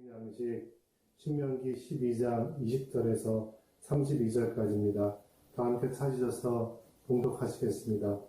양식 신명기 12장 20절에서 32절까지입니다. 다 함께 찾으셔서 봉독하시겠습니다.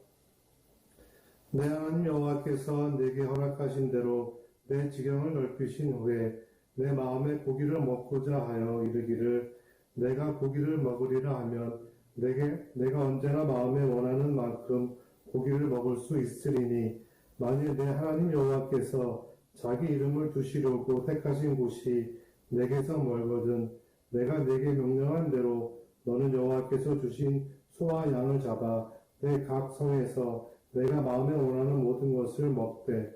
내 하나님 여호와께서 내게 허락하신 대로 내 지경을 넓히신 후에 내 마음에 고기를 먹고자 하여 이르기를 내가 고기를 먹으리라 하면 내가 언제나 마음에 원하는 만큼 고기를 먹을 수 있으리니 만일 내 하나님 여호와께서 자기 이름을 두시려고 택하신 곳이 내게서 멀거든 내가 내게 명령한 대로 너는 여호와께서 주신 소와 양을 잡아 내 각 성에서 내가 마음에 원하는 모든 것을 먹되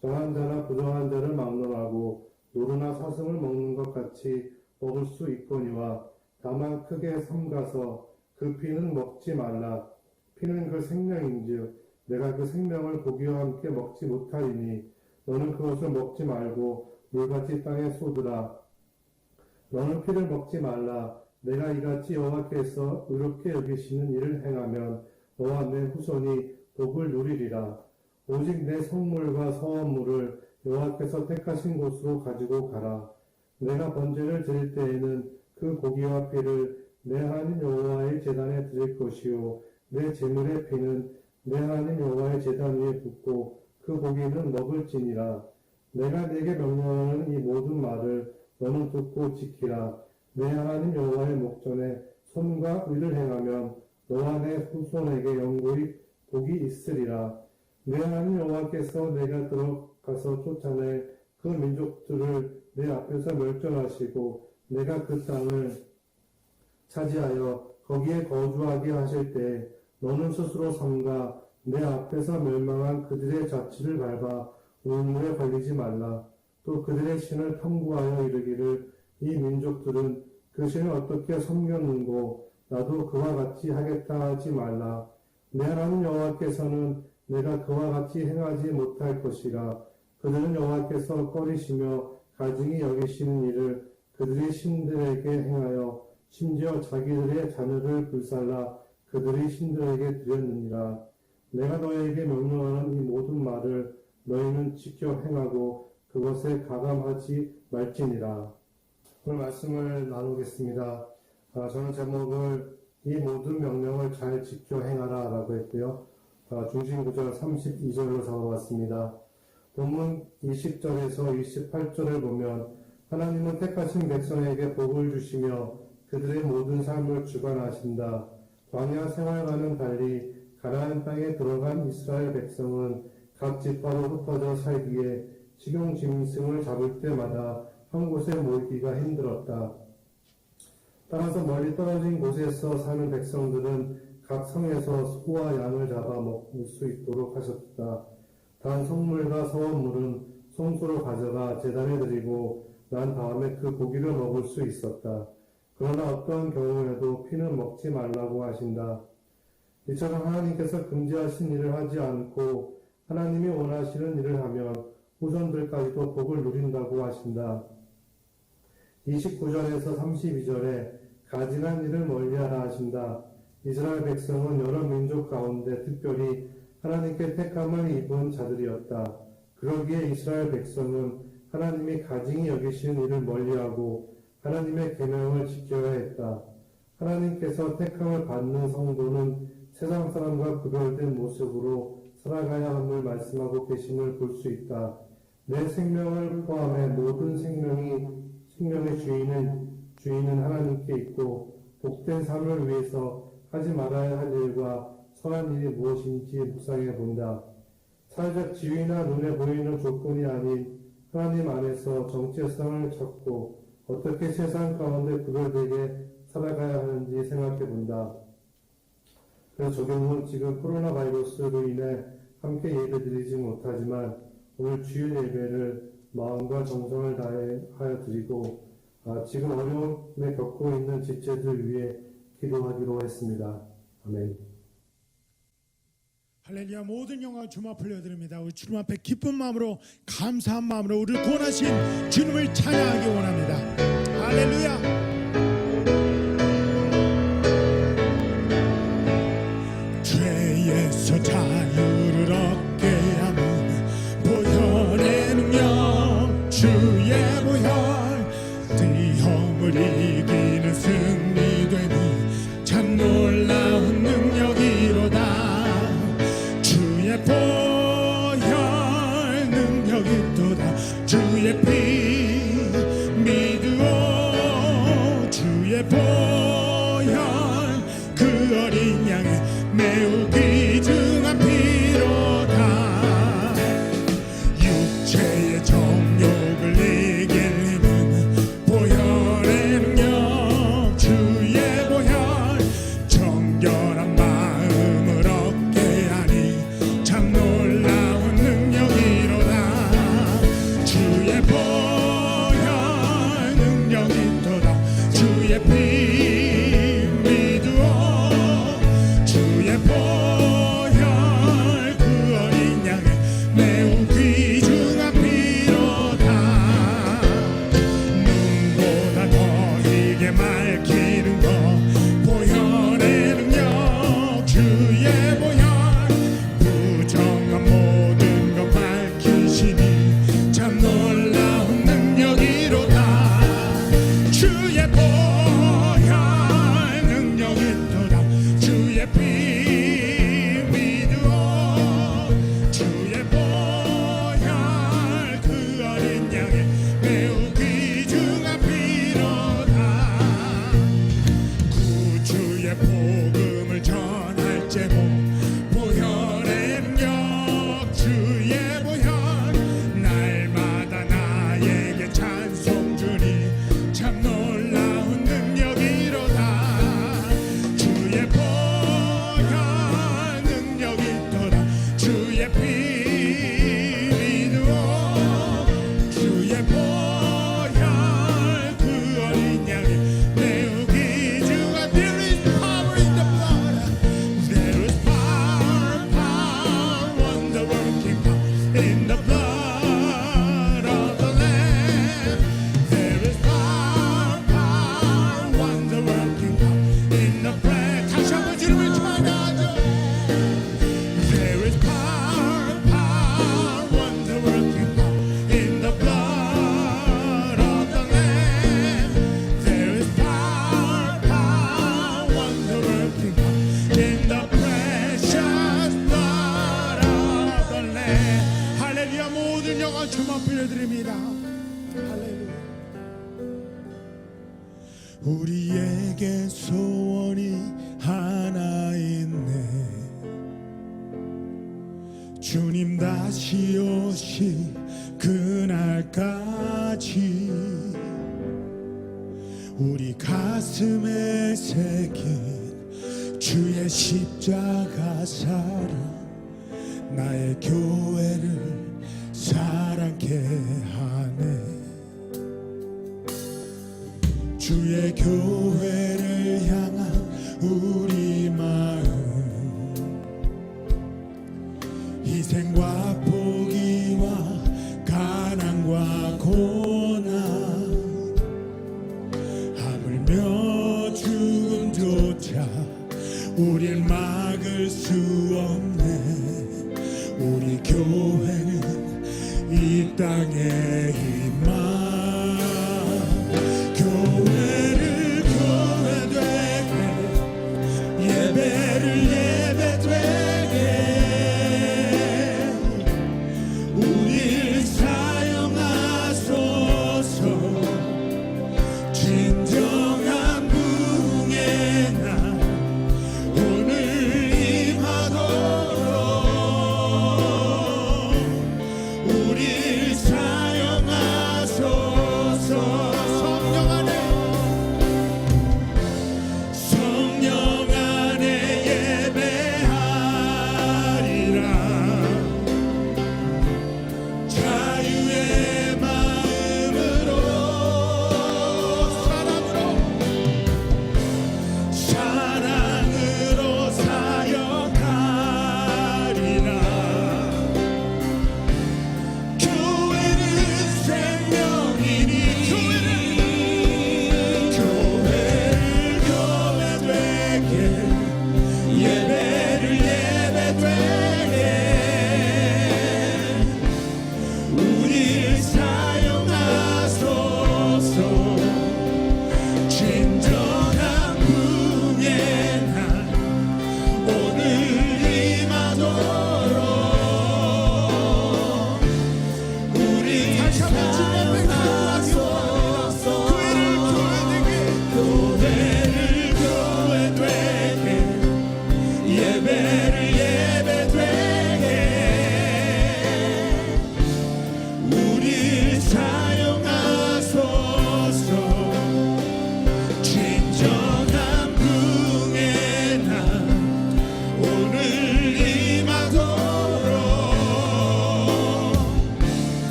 정한 자나 부정한 자를 막론하고 노루나 사슴을 먹는 것 같이 먹을 수 있거니와 다만 크게 삼가서 그 피는 먹지 말라. 피는 그 생명인즉 내가 그 생명을 고기와 함께 먹지 못하리니 너는 그것을 먹지 말고 물같이 땅에 쏟으라. 너는 피를 먹지 말라. 내가 이같이 여호와께서 의롭게 여기시는 일을 행하면 너와 내 후손이 복을 누리리라. 오직 내 성물과 서원물을 여호와께서 택하신 곳으로 가지고 가라. 내가 번제를 드릴 때에는 그 고기와 피를 내 하나님 여호와의 제단에 드릴 것이요 내 제물의 피는 내 하나님 여호와의 제단 위에 붓고 그 고기는 먹을지니라. 내가 내게 명령하는 이 모든 말을 너는 듣고 지키라. 내 하나님 여호와의 목전에 손과 의를 행하면 너와 내 후손에게 영구히 복이 있으리라. 내 하나님 여호와께서 내가 들어가서 쫓아낼 그 민족들을 내 앞에서 멸절하시고 내가 그 땅을 차지하여 거기에 거주하게 하실 때 너는 스스로 삼가 내 앞에서 멸망한 그들의 자취를 밟아 우물에 걸리지 말라. 또 그들의 신을 탐구하여 이르기를 이 민족들은 그 신을 어떻게 섬겼는고 나도 그와 같이 하겠다 하지 말라. 내 하나님 여호와께서는 내가 그와 같이 행하지 못할 것이라. 그들은 여호와께서 꺼리시며 가증히 여기시는 일을 그들의 신들에게 행하여 심지어 자기들의 자녀를 불살라 그들의 신들에게 드렸느니라. 내가 너에게 명령하는 이 모든 말을 너희는 지켜 행하고 그것에 가감하지 말지니라. 오늘 말씀을 나누겠습니다. 저는 제목을 이 모든 명령을 잘 지켜 행하라 라고 했고요. 중심 구절 32절로 적어봤습니다. 본문 20절에서 28절을 보면 하나님은 택하신 백성에게 복을 주시며 그들의 모든 삶을 주관하신다. 광야 생활과는 달리 가나안 땅에 들어간 이스라엘 백성은 각 지파로 흩어져 살기에 식용 짐승을 잡을 때마다 한 곳에 모이기가 힘들었다. 따라서 멀리 떨어진 곳에서 사는 백성들은 각 성에서 소와 양을 잡아 먹을 수 있도록 하셨다. 단 성물과 서원물은 성소로 가져가 제단에 드리고 난 다음에 그 고기를 먹을 수 있었다. 그러나 어떠한 경우에도 피는 먹지 말라고 하신다. 이처럼 하나님께서 금지하신 일을 하지 않고 하나님이 원하시는 일을 하면 후손들까지도 복을 누린다고 하신다. 29절에서 32절에 가증한 일을 멀리하라 하신다. 이스라엘 백성은 여러 민족 가운데 특별히 하나님께 택함을 입은 자들이었다. 그러기에 이스라엘 백성은 하나님이 가증히 여기시는 일을 멀리하고 하나님의 계명을 지켜야 했다. 하나님께서 택함을 받는 성도는 세상 사람과 구별된 모습으로 살아가야 함을 말씀하고 계심을 볼 수 있다. 내 생명을 포함해 모든 생명의 주인은 하나님께 있고 복된 삶을 위해서 하지 말아야 할 일과 선한 일이 무엇인지 묵상해 본다. 사회적 지위나 눈에 보이는 조건이 아닌 하나님 안에서 정체성을 찾고 어떻게 세상 가운데 구별되게 살아가야 하는지 생각해 본다. 그래서 조경은 지금 코로나 바이러스로 인해 함께 예배드리지 못하지만 오늘 주일 예배를 마음과 정성을 다하여 드리고 지금 어려움에 겪고 있는 지체들 위해 기도하기로 했습니다. 아멘. 할렐루야. 모든 영광 주님 앞에 올려드립니다. 우리 주님 앞에 기쁜 마음으로 감사한 마음으로 우리를 구원하신 주님을 찬양하기 원합니다. 할렐루야. 죄에서 자유를 얻게 하는 보혈의 능력 주의 보혈 이기는 승리되니 참 놀라운 능력이로다. 주의 보혈 능력이 있도다. 주의 피 믿으오. 주의 보혈 그 어린 양의 매우 귀중한 피로다. 육체의 정욕을 이길 힘은 보혈의 능력. 주의 보혈 정결한 마음을 얻게 하니 참 놀라운 능력이로다. 주의 보혈 능력이 있도다. 주의 피 믿으오. 주의 보혈 그 어린 양의 매우 귀중한 피로다. 눈보다 더 이게 맑히는 것 보혈의 능력. 주의 보혈 부정한 모든 것 밝히시니 참 놀라운 능력이로다. 주의 보혈 능력이 있도다. 주의 피 믿으오. 주의 보혈 그 어린 양의 매우 귀중한 피로다. 구주의 복음을 전할 제목 보혈의 능력. 주의 보혈 날마다 나에게 찬송 주니 참 놀라운 능력이로다. 주의 보혈 능력이 있도다. 주의 피 믿으오. 주의 보혈 그 어린 양의 매우 귀중한 There is power in the blood. There is power, power, wonder working power in the blood of the Lamb. There is power, power, wonder working power in the blood. 다시 한번 주님을 찬양하죠. There is power, power, wonder working power in the blood of the Lamb. There is power, power, wonder working power in the precious blood of the Lamb. 할렐루야. 모든 영광 주만 빌려드립니다. 할렐루야. 우리에게 소원이 하나 있네. 주님 다시 오실 그날까지 우리 가슴에 새긴 주의 십자가 사랑 나의 교회를 사랑케 하네. 주의 교회를 향한 우리 마음 희생과 포기와 가난과 고난 하물며 죽음조차 우릴 막을 수 없네. 우리 교회는 이 땅의 희망. 교회를 교회되게 예배를 예배되게 우릴 사용하소서. 진정한 부흥의 날 오늘 임하도록 우릴 사용하소서.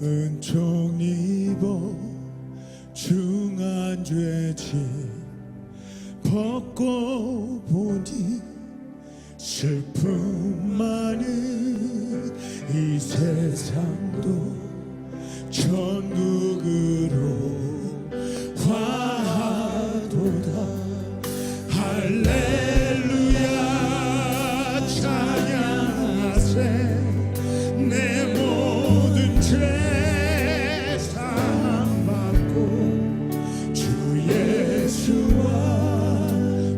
은총 입어 중한 죄짐 벗고 보니 슬픔 많은 이 세상도 천국으로 화도다. 할렐루야 찬양하세. 내 모든 죄 사함받고 주 예수와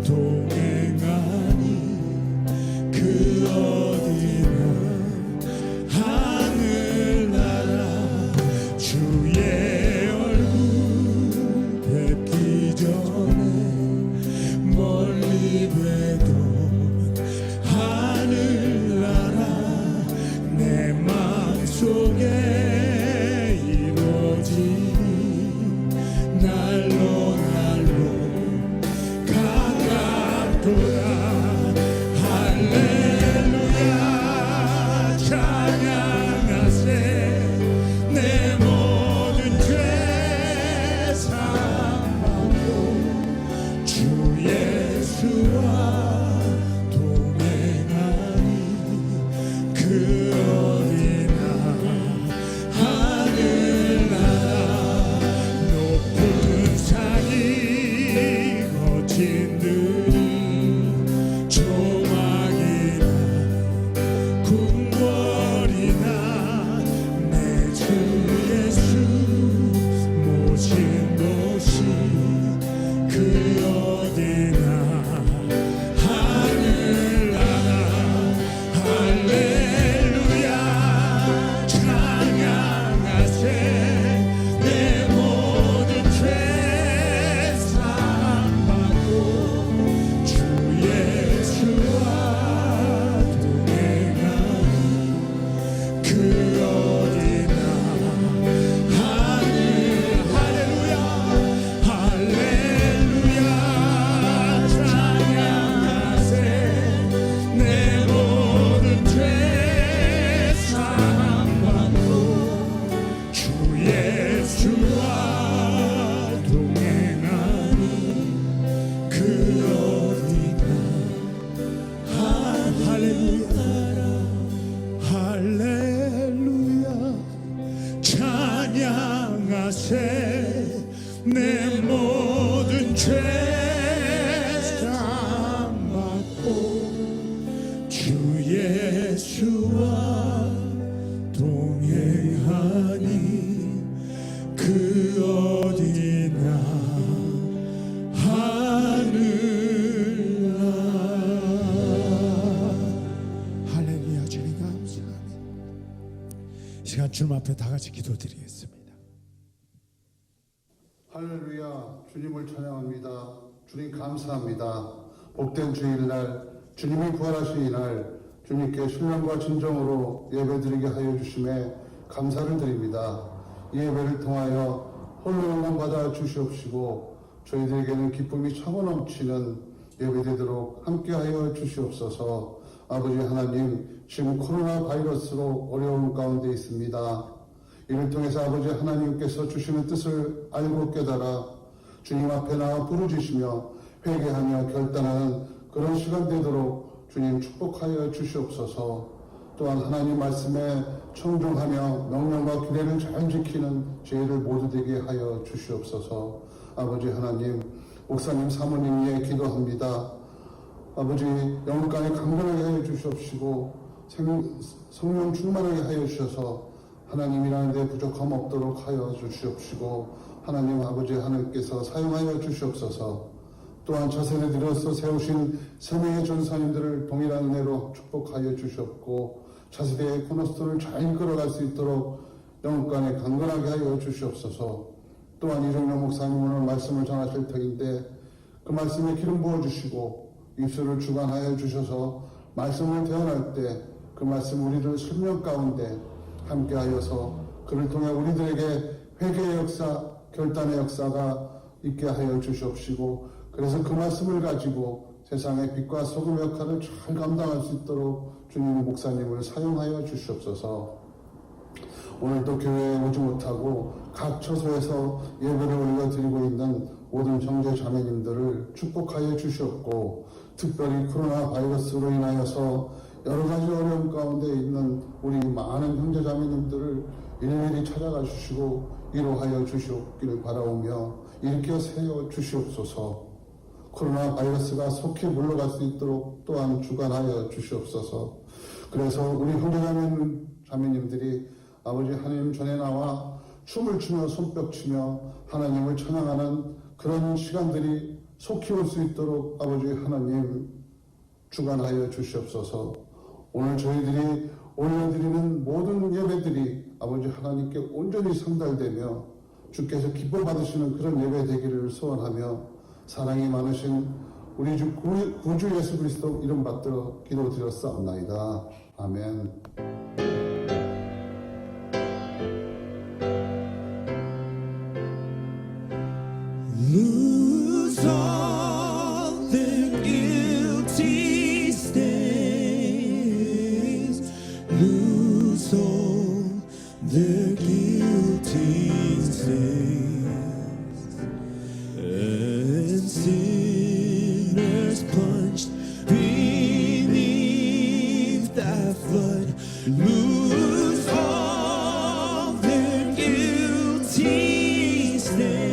동행하니 그 어디나 하늘나라 주의 얼굴 뵙기 전에 멀리 뵈던 하늘나라 내 맘속에 이루어지니 날로 날로 가깝도다. 할렐루야 찬양하세. 내 모든 죄 사함받고 주 예수와 동행하니 그 어디나 하늘나라 높은 산이 거친 들이 조막이나 궁궐이나 내 주 예수 모신 곳이 그 어디나 하늘나라. 할렐루야 찬양하세. 내 모든 죄 사함받고 주 예수와 동행하니 그 어디나 할렐루야 할렐루야 찬양하세. 내 모든 죄 사함받고 주 예수와 동행하니 그 어디나 할렐루야 찬양하세. 내 모든 죄 사함받고 주 예수와 동행하니 그 어디나 하늘나라. 할렐루야 주님 감사합니다. 시간 주님 앞에 다 같이 기도드리겠습니다. 할렐루야 주님을 찬양합니다. 주님 감사합니다. 복된 주일날 주님이 부활하신 이날 주님께 신령과 진정으로 예배드리게 하여 주심에 감사를 드립니다. 이 예배를 통하여 홀로 영광 받아 주시옵시고 저희들에게는 기쁨이 차고 넘치는 예배되도록 함께하여 주시옵소서. 아버지 하나님, 지금 코로나 바이러스로 어려운 가운데 있습니다. 이를 통해서 아버지 하나님께서 주시는 뜻을 알고 깨달아 주님 앞에 나와 부르짖으며 회개하며 결단하는 그런 시간 되도록 주님 축복하여 주시옵소서. 또한 하나님 말씀에 청종하며 명령과 규례를 잘 지키는 저희를 모두 되게 하여 주시옵소서. 아버지 하나님, 목사님 사모님 위해 기도합니다. 아버지 영광에 강건하게 하여 주시옵시고 성령 충만하게 하여 주셔서 하나님이라는 데 부족함 없도록 하여 주시옵시고 하나님 아버지 하나님께서 사용하여 주시옵소서. 또한 자선에 들어서 세우신 세 명의 전사님들을 동일한 은혜로 축복하여 주시옵고 차세대의 코너스톤을 잘 이끌어갈 수 있도록 영광에 강건하게 하여 주시옵소서. 또한 이종영 목사님 오늘 말씀을 전하실 터인데 그 말씀에 기름 부어주시고 입술을 주관하여 주셔서 말씀을 대언할 때 그 말씀 우리들 설명 가운데 함께하여서 그를 통해 우리들에게 회개의 역사, 결단의 역사가 있게 하여 주시옵시고 그래서 그 말씀을 가지고 세상의 빛과 소금 역할을 잘 감당할 수 있도록 주님 목사님을 사용하여 주시옵소서. 오늘도 교회에 오지 못하고 각 처소에서 예배를 올려드리고 있는 모든 형제 자매님들을 축복하여 주시옵고, 특별히 코로나 바이러스로 인하여서 여러 가지 어려움 가운데 있는 우리 많은 형제 자매님들을 일일이 찾아가 주시고 위로하여 주시옵기를 바라오며 일으켜 세워 주시옵소서. 코로나 바이러스가 속히 물러갈 수 있도록 또한 주관하여 주시옵소서. 그래서 우리 형제 자매님들이 아버지 하나님 전에 나와 춤을 추며 손뼉 치며 하나님을 찬양하는 그런 시간들이 속히 올 수 있도록 아버지 하나님 주관하여 주시옵소서. 오늘 저희들이 올려드리는 모든 예배들이 아버지 하나님께 온전히 상달되며 주께서 기뻐 받으시는 그런 예배 되기를 소원하며 사랑이 많으신 우리 주 구주 예수 그리스도 이름 받들어 기도드렸사옵나이다. 아멘. Lose all the guilty stains, lose all the guilty stains, and sinners plunged beneath thy flood, lose all their guilty stains.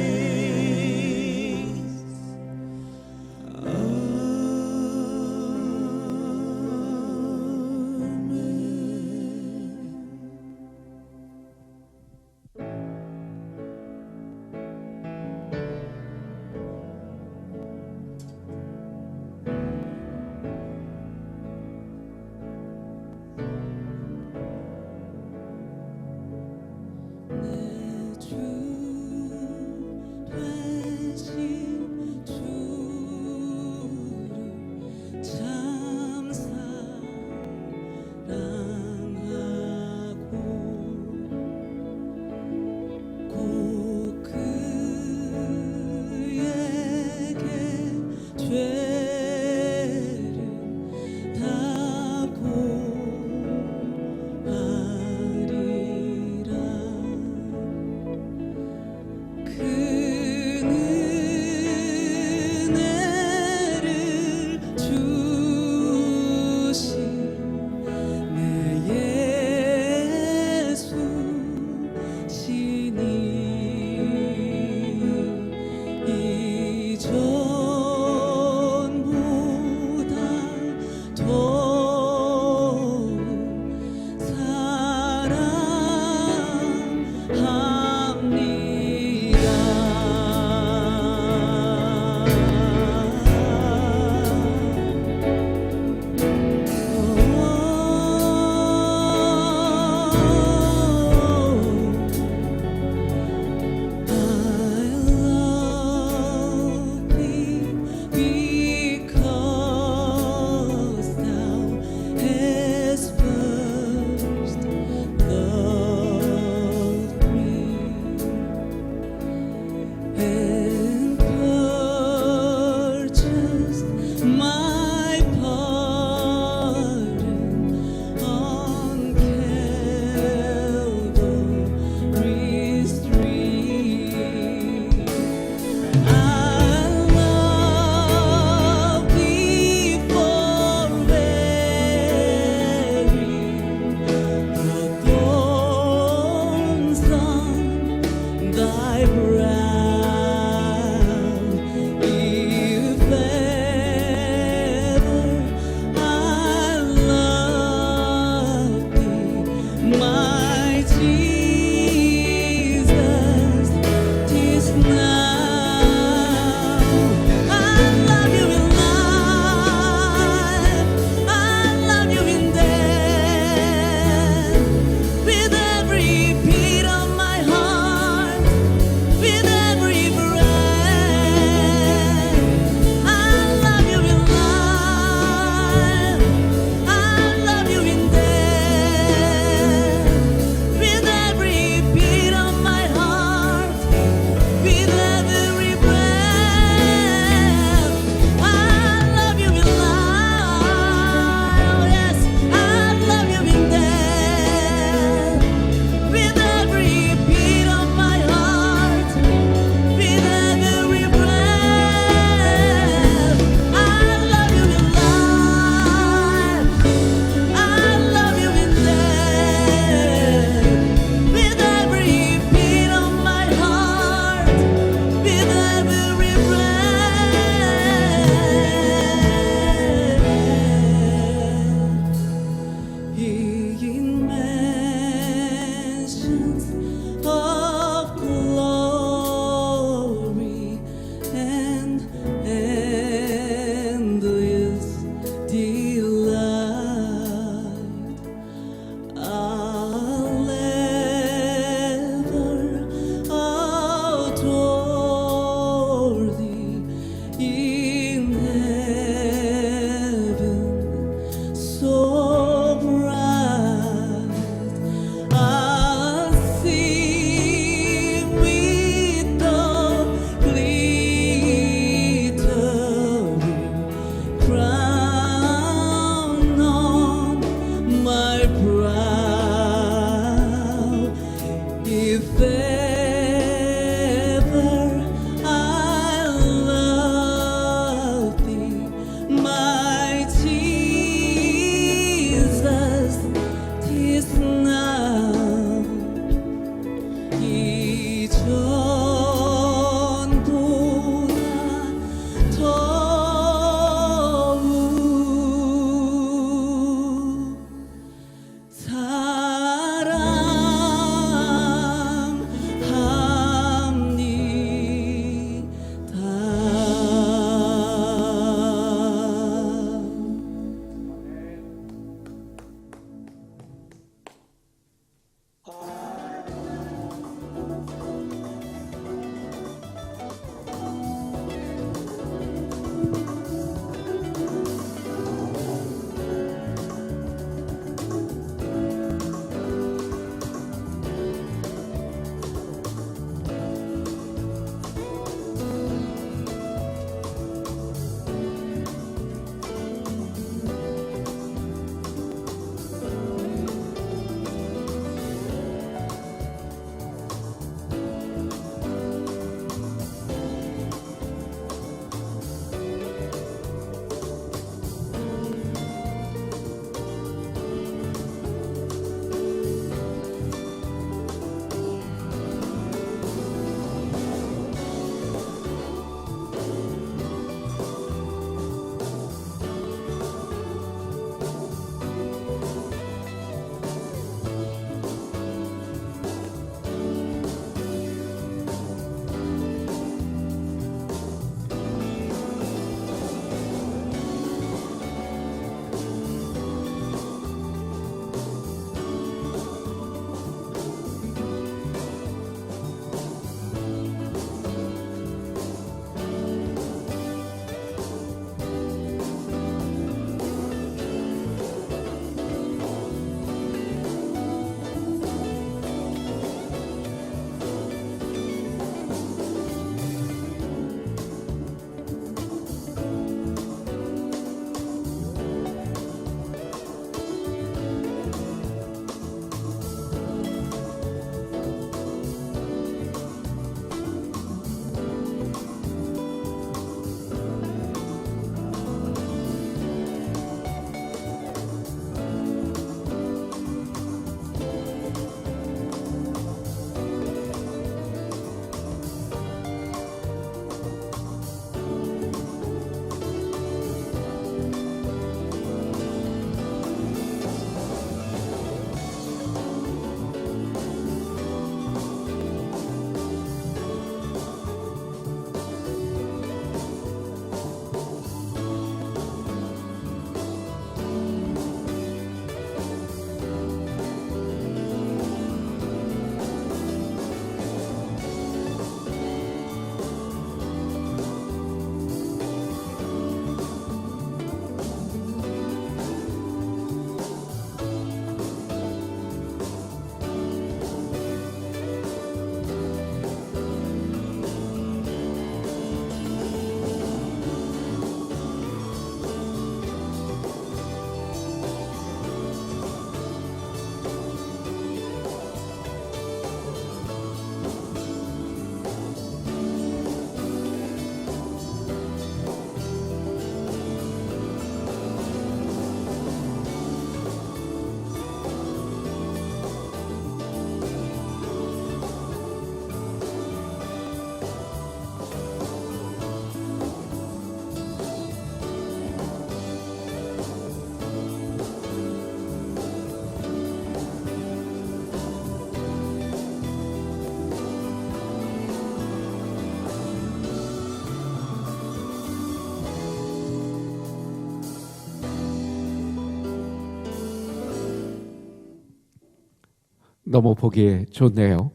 너무 보기 좋네요.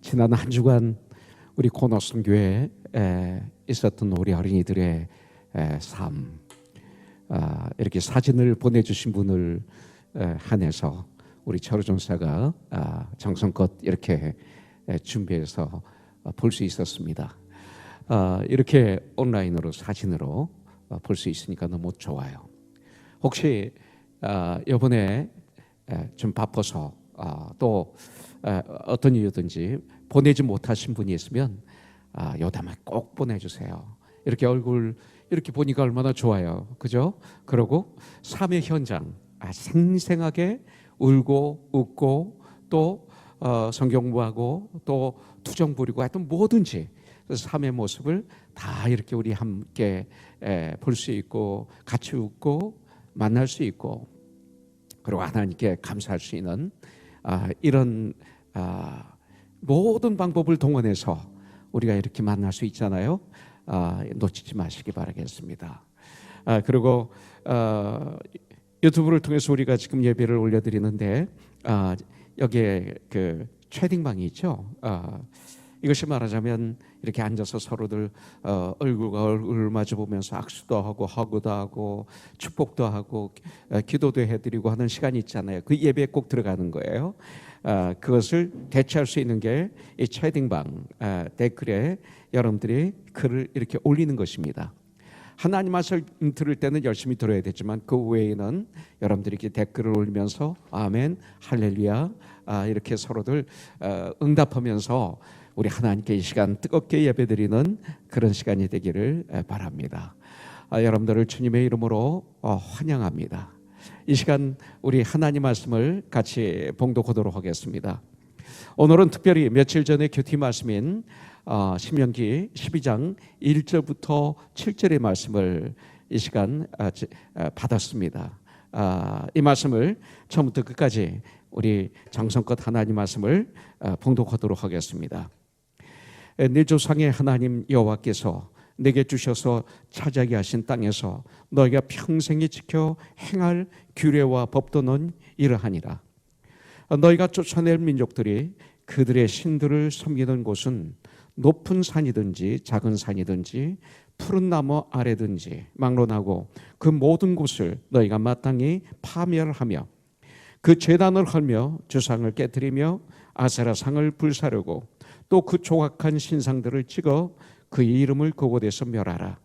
지난 한 주간 우리 코너스 교회에 있었던 우리 어린이들의 삶, 이렇게 사진을 보내주신 분을 한해서 우리 철호 전사가 정성껏 이렇게 준비해서 볼 수 있었습니다. 이렇게 온라인으로 사진으로 볼 수 있으니까 너무 좋아요. 혹시 이번에 좀 바빠서 또 어떤 이유든지 보내지 못하신 분이 있으면 요담에 꼭 보내주세요. 이렇게 얼굴 이렇게 보니까 얼마나 좋아요, 그죠? 그러고 삶의 현장 생생하게 울고 웃고 또 성경 공부하고 또 투정 부리고 하여튼 뭐든지 삶의 모습을 다 이렇게 우리 함께 볼 수 있고 같이 웃고 만날 수 있고 그리고 하나님께 감사할 수 있는 이런 모든 방법을 동원해서 우리가 이렇게 만날 수 있잖아요. 놓치지 마시기 바라겠습니다. 그리고 유튜브를 통해서 우리가 지금 예배를 올려드리는데 여기에 그 채팅방이 있죠. 이것이 말하자면 이렇게 앉아서 서로들 얼굴과 얼굴을 마주 보면서 악수도 하고 허그도 하고 축복도 하고 기도도 해드리고 하는 시간이 있잖아요. 그 예배에 꼭 들어가는 거예요. 그것을 대체할 수 있는 게 이 채팅방 댓글에 여러분들이 글을 이렇게 올리는 것입니다. 하나님 말씀 들을 때는 열심히 들어야 되지만 그 외에는 여러분들이 이렇게 댓글을 올리면서 아멘, 할렐루야 이렇게 서로들 응답하면서 우리 하나님께 이 시간 뜨겁게 예배드리는 그런 시간이 되기를 바랍니다. 여러분들을 주님의 이름으로 환영합니다. 이 시간 우리 하나님 말씀을 같이 봉독하도록 하겠습니다. 오늘은 특별히 며칠 전에 큐티 말씀인 신명기 12장 1절부터 7절의 말씀을 이 시간 받았습니다. 이 말씀을 처음부터 끝까지 우리 정성껏 하나님 말씀을 봉독하도록 하겠습니다. 네 조상의 하나님 여호와께서 내게 주셔서 차지하게 하신 땅에서 너희가 평생에 지켜 행할 규례와 법도는 이러하니라. 너희가 쫓아낼 민족들이 그들의 신들을 섬기는 곳은 높은 산이든지 작은 산이든지 푸른 나무 아래든지 막론하고 그 모든 곳을 너희가 마땅히 파멸하며 그 제단을 헐며 주상을 깨뜨리며 아세라상을 불사르고 또 그 조각한 신상들을 찍어 그의 이름을 그곳에서 멸하라.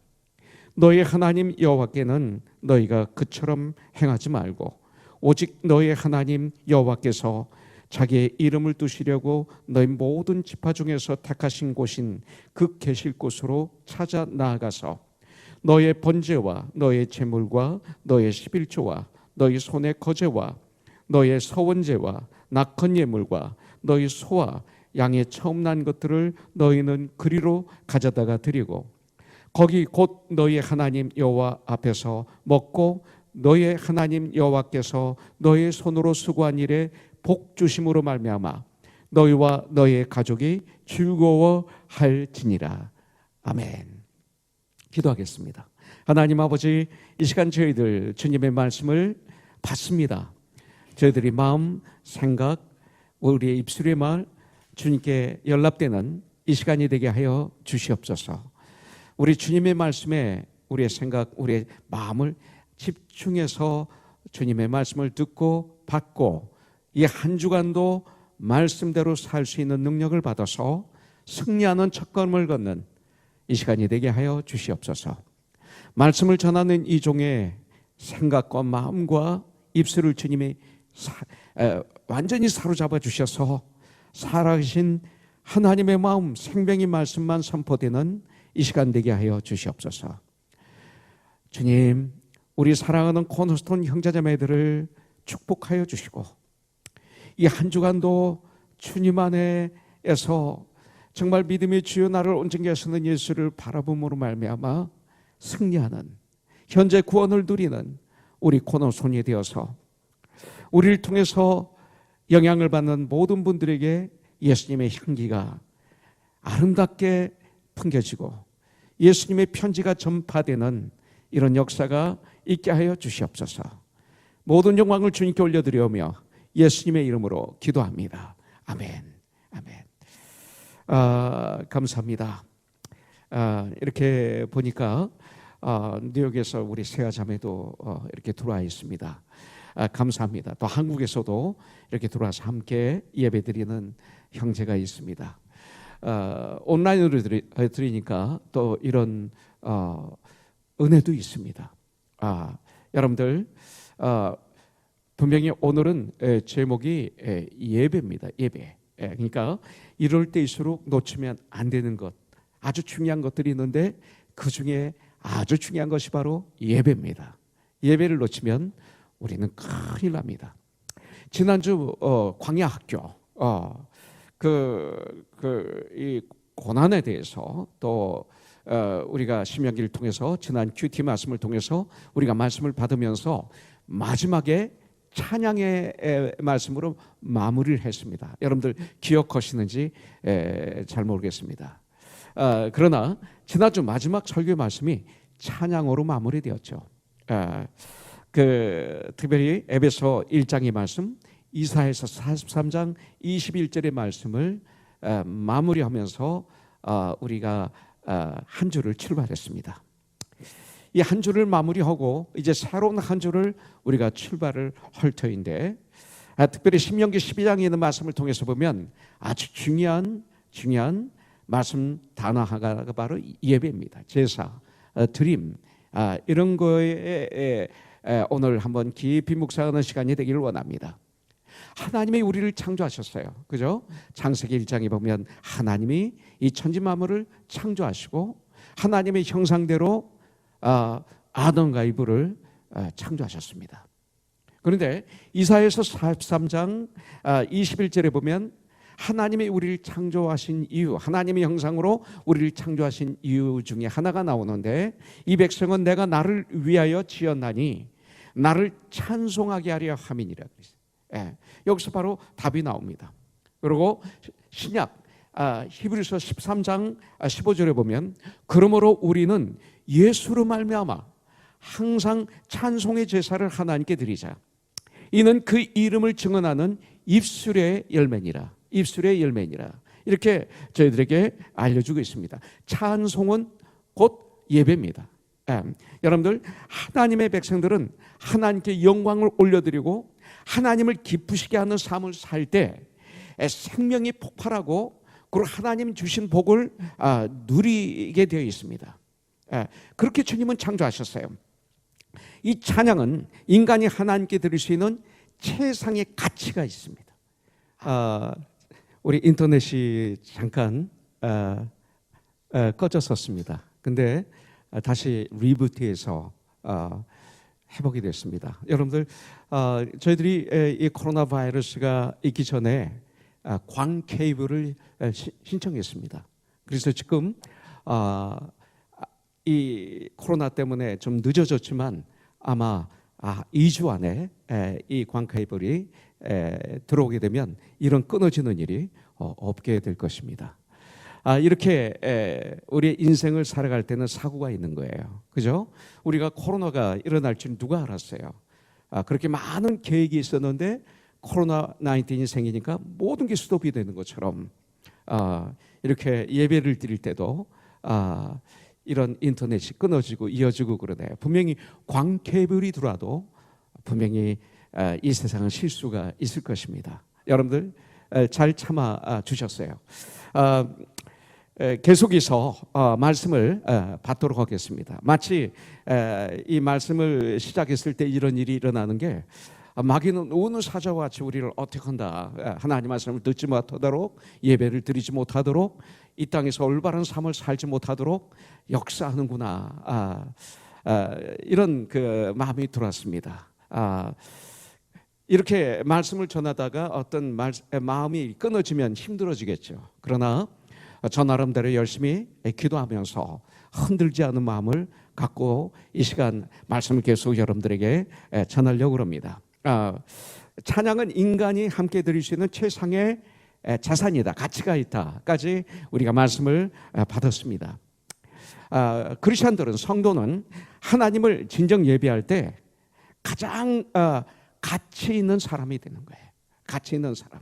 너희 하나님 여호와께는 너희가 그처럼 행하지 말고 오직 너희 하나님 여호와께서 자기의 이름을 두시려고 너희 모든 지파 중에서 택하신 곳인 그 계실 곳으로 찾아 나아가서 너의 번제와 너의 제물과 너의 11조와 너희 손의 거제와 너의 서원제와 낙헌 예물과 너희 소와 양의 처음 난 것들을 너희는 그리로 가져다가 드리고 거기 곧 너희 하나님 여호와 앞에서 먹고 너희 하나님 여호와께서 너희 손으로 수고한 일에 복 주심으로 말미암아 너희와 너희의 가족이 즐거워할지니라. 아멘. 기도하겠습니다. 하나님 아버지, 이 시간 저희들 주님의 말씀을 받습니다. 저희들이 마음, 생각, 우리의 입술의 말 주님께 연락되는 이 시간이 되게 하여 주시옵소서. 우리 주님의 말씀에 우리의 생각, 우리의 마음을 집중해서 주님의 말씀을 듣고 받고 이 한 주간도 말씀대로 살 수 있는 능력을 받아서 승리하는 첫걸음을 걷는 이 시간이 되게 하여 주시옵소서. 말씀을 전하는 이 종의 생각과 마음과 입술을 주님이 완전히 사로잡아 주셔서 살아계신 하나님의 마음, 생명의 말씀만 선포되는 이 시간 되게 하여 주시옵소서. 주님, 우리 사랑하는 코너스톤 형제자매들을 축복하여 주시고 이 한 주간도 주님 안에서 정말 믿음의 주여 나를 온전케 하시는 예수를 바라봄으로 말미암아 승리하는 현재 구원을 누리는 우리 코너손이 되어서 우리를 통해서 영향을 받는 모든 분들에게 예수님의 향기가 아름답게 풍겨지고 예수님의 편지가 전파되는 이런 역사가 있게 하여 주시옵소서. 모든 영광을 주님께 올려드리오며 예수님의 이름으로 기도합니다. 아멘. 아멘. 감사합니다. 이렇게 보니까 뉴욕에서 우리 세아자매도 이렇게 들어와 있습니다. 감사합니다. 또 한국에서도 이렇게 들어와서 함께 예배드리는 형제가 있습니다. 온라인으로 드리니까 또 이런 은혜도 있습니다. 여러분들 분명히 오늘은 제목이 예배입니다. 예배. 그러니까 이럴 때일수록 놓치면 안 되는 것, 아주 중요한 것들이 있는데 그 중에 아주 중요한 것이 바로 예배입니다. 예배를 놓치면 우리는 큰일 납니다. 지난주 광야학교 이 고난에 대해서 또 우리가 신명기를 통해서 지난 큐티 말씀을 통해서 우리가 말씀을 받으면서 마지막에 찬양의 말씀으로 마무리를 했습니다. 여러분들 기억하시는지 잘 모르겠습니다. 그러나 지난주 마지막 설교 말씀이 찬양으로 마무리되었죠. 특별히 에베소 1장의 말씀, 이사야서 43장 21절의 말씀을 마무리하면서 우리가 한 주를 출발했습니다. 이 한 주를 마무리하고 이제 새로운 한 주를 우리가 출발을 할 터인데, 특별히 신명기 12장에 있는 말씀을 통해서 보면 아주 중요한 말씀 단어 하나가 바로 예배입니다. 제사, 드림, 이런 거에 오늘 한번 깊이 묵상하는 시간이 되기를 원합니다. 하나님이 우리를 창조하셨어요. 그죠? 창세기 1장에 보면 하나님이 이 천지 만물을 창조하시고 하나님의 형상대로 아담과 이브를 창조하셨습니다. 그런데 이사야서 43장 21절에 보면 하나님이 우리를 창조하신 이유, 하나님의 형상으로 우리를 창조하신 이유 중에 하나가 나오는데, 이 백성은 내가 나를 위하여 지었나니 나를 찬송하게 하려 함이니라. 여기서 바로 답이 나옵니다. 그리고 신약 히브리서 13장 15절에 보면 그러므로 우리는 예수로 말미암아 항상 찬송의 제사를 하나님께 드리자. 이는 그 이름을 증언하는 입술의 열매니라. 입술의 열매니라. 이렇게 저희들에게 알려주고 있습니다. 찬송은 곧 예배입니다. 여러분들, 하나님의 백성들은 하나님께 영광을 올려드리고 하나님을 기쁘시게 하는 삶을 살 때 생명이 폭발하고 그리고 하나님 주신 복을 누리게 되어 있습니다. 그렇게 주님은 창조하셨어요. 이 찬양은 인간이 하나님께 드릴 수 있는 최상의 가치가 있습니다. 우리 인터넷이 잠깐 꺼졌었습니다. 근데 다시 리부트해서 해보게 됐습니다. 여러분들, 저희들이 이 코로나 바이러스가 있기 전에 광 케이블을 신청했습니다. 그래서 지금 이 코로나 때문에 좀 늦어졌지만 아마 2주 안에 이 광 케이블이 들어오게 되면 이런 끊어지는 일이 없게 될 것입니다. 이렇게 우리의 인생을 살아갈 때는 사고가 있는 거예요. 그죠? 우리가 코로나가 일어날 줄 누가 알았어요? 그렇게 많은 계획이 있었는데 코로나 19이 생기니까 모든 게 스톱이 되는 것처럼 이렇게 예배를 드릴 때도 이런 인터넷이 끊어지고 이어지고 그러네요. 분명히 광 케이블이 들어와도 분명히 이 세상은 실수가 있을 것입니다. 여러분들 잘 참아 주셨어요. 계속해서 말씀을 받도록 하겠습니다. 마치 이 말씀을 시작했을 때 이런 일이 일어나는 게 마귀는 어느 사자와 같이 우리를 어떻게 한다, 하나님 말씀을 듣지 못하도록, 예배를 드리지 못하도록, 이 땅에서 올바른 삶을 살지 못하도록 역사하는구나, 이런 그 마음이 들었습니다. 이렇게 말씀을 전하다가 어떤 마음이 끊어지면 힘들어지겠죠. 그러나 저 나름대로 열심히 기도하면서 흔들지 않은 마음을 갖고 이 시간 말씀을 계속 여러분들에게 전하려고 합니다. 찬양은 인간이 함께 드릴 수 있는 최상의 자산이다, 가치가 있다까지 우리가 말씀을 받았습니다. 크리스천들은, 성도는 하나님을 진정 예배할 때 가장 가치 있는 사람이 되는 거예요. 가치 있는 사람.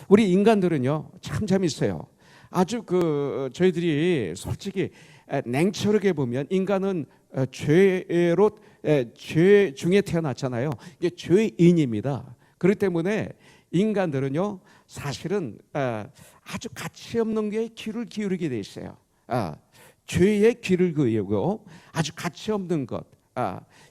우리 인간들은요 참 재밌어요. 아주 저희들이 솔직히 냉철하게 보면 인간은 죄 중에 태어났잖아요. 이게 죄인입니다. 그렇기 때문에 인간들은요 사실은 아주 가치 없는 게 귀를 기울이게 돼 있어요. 죄에 귀를 기울이고 아주 가치 없는 것,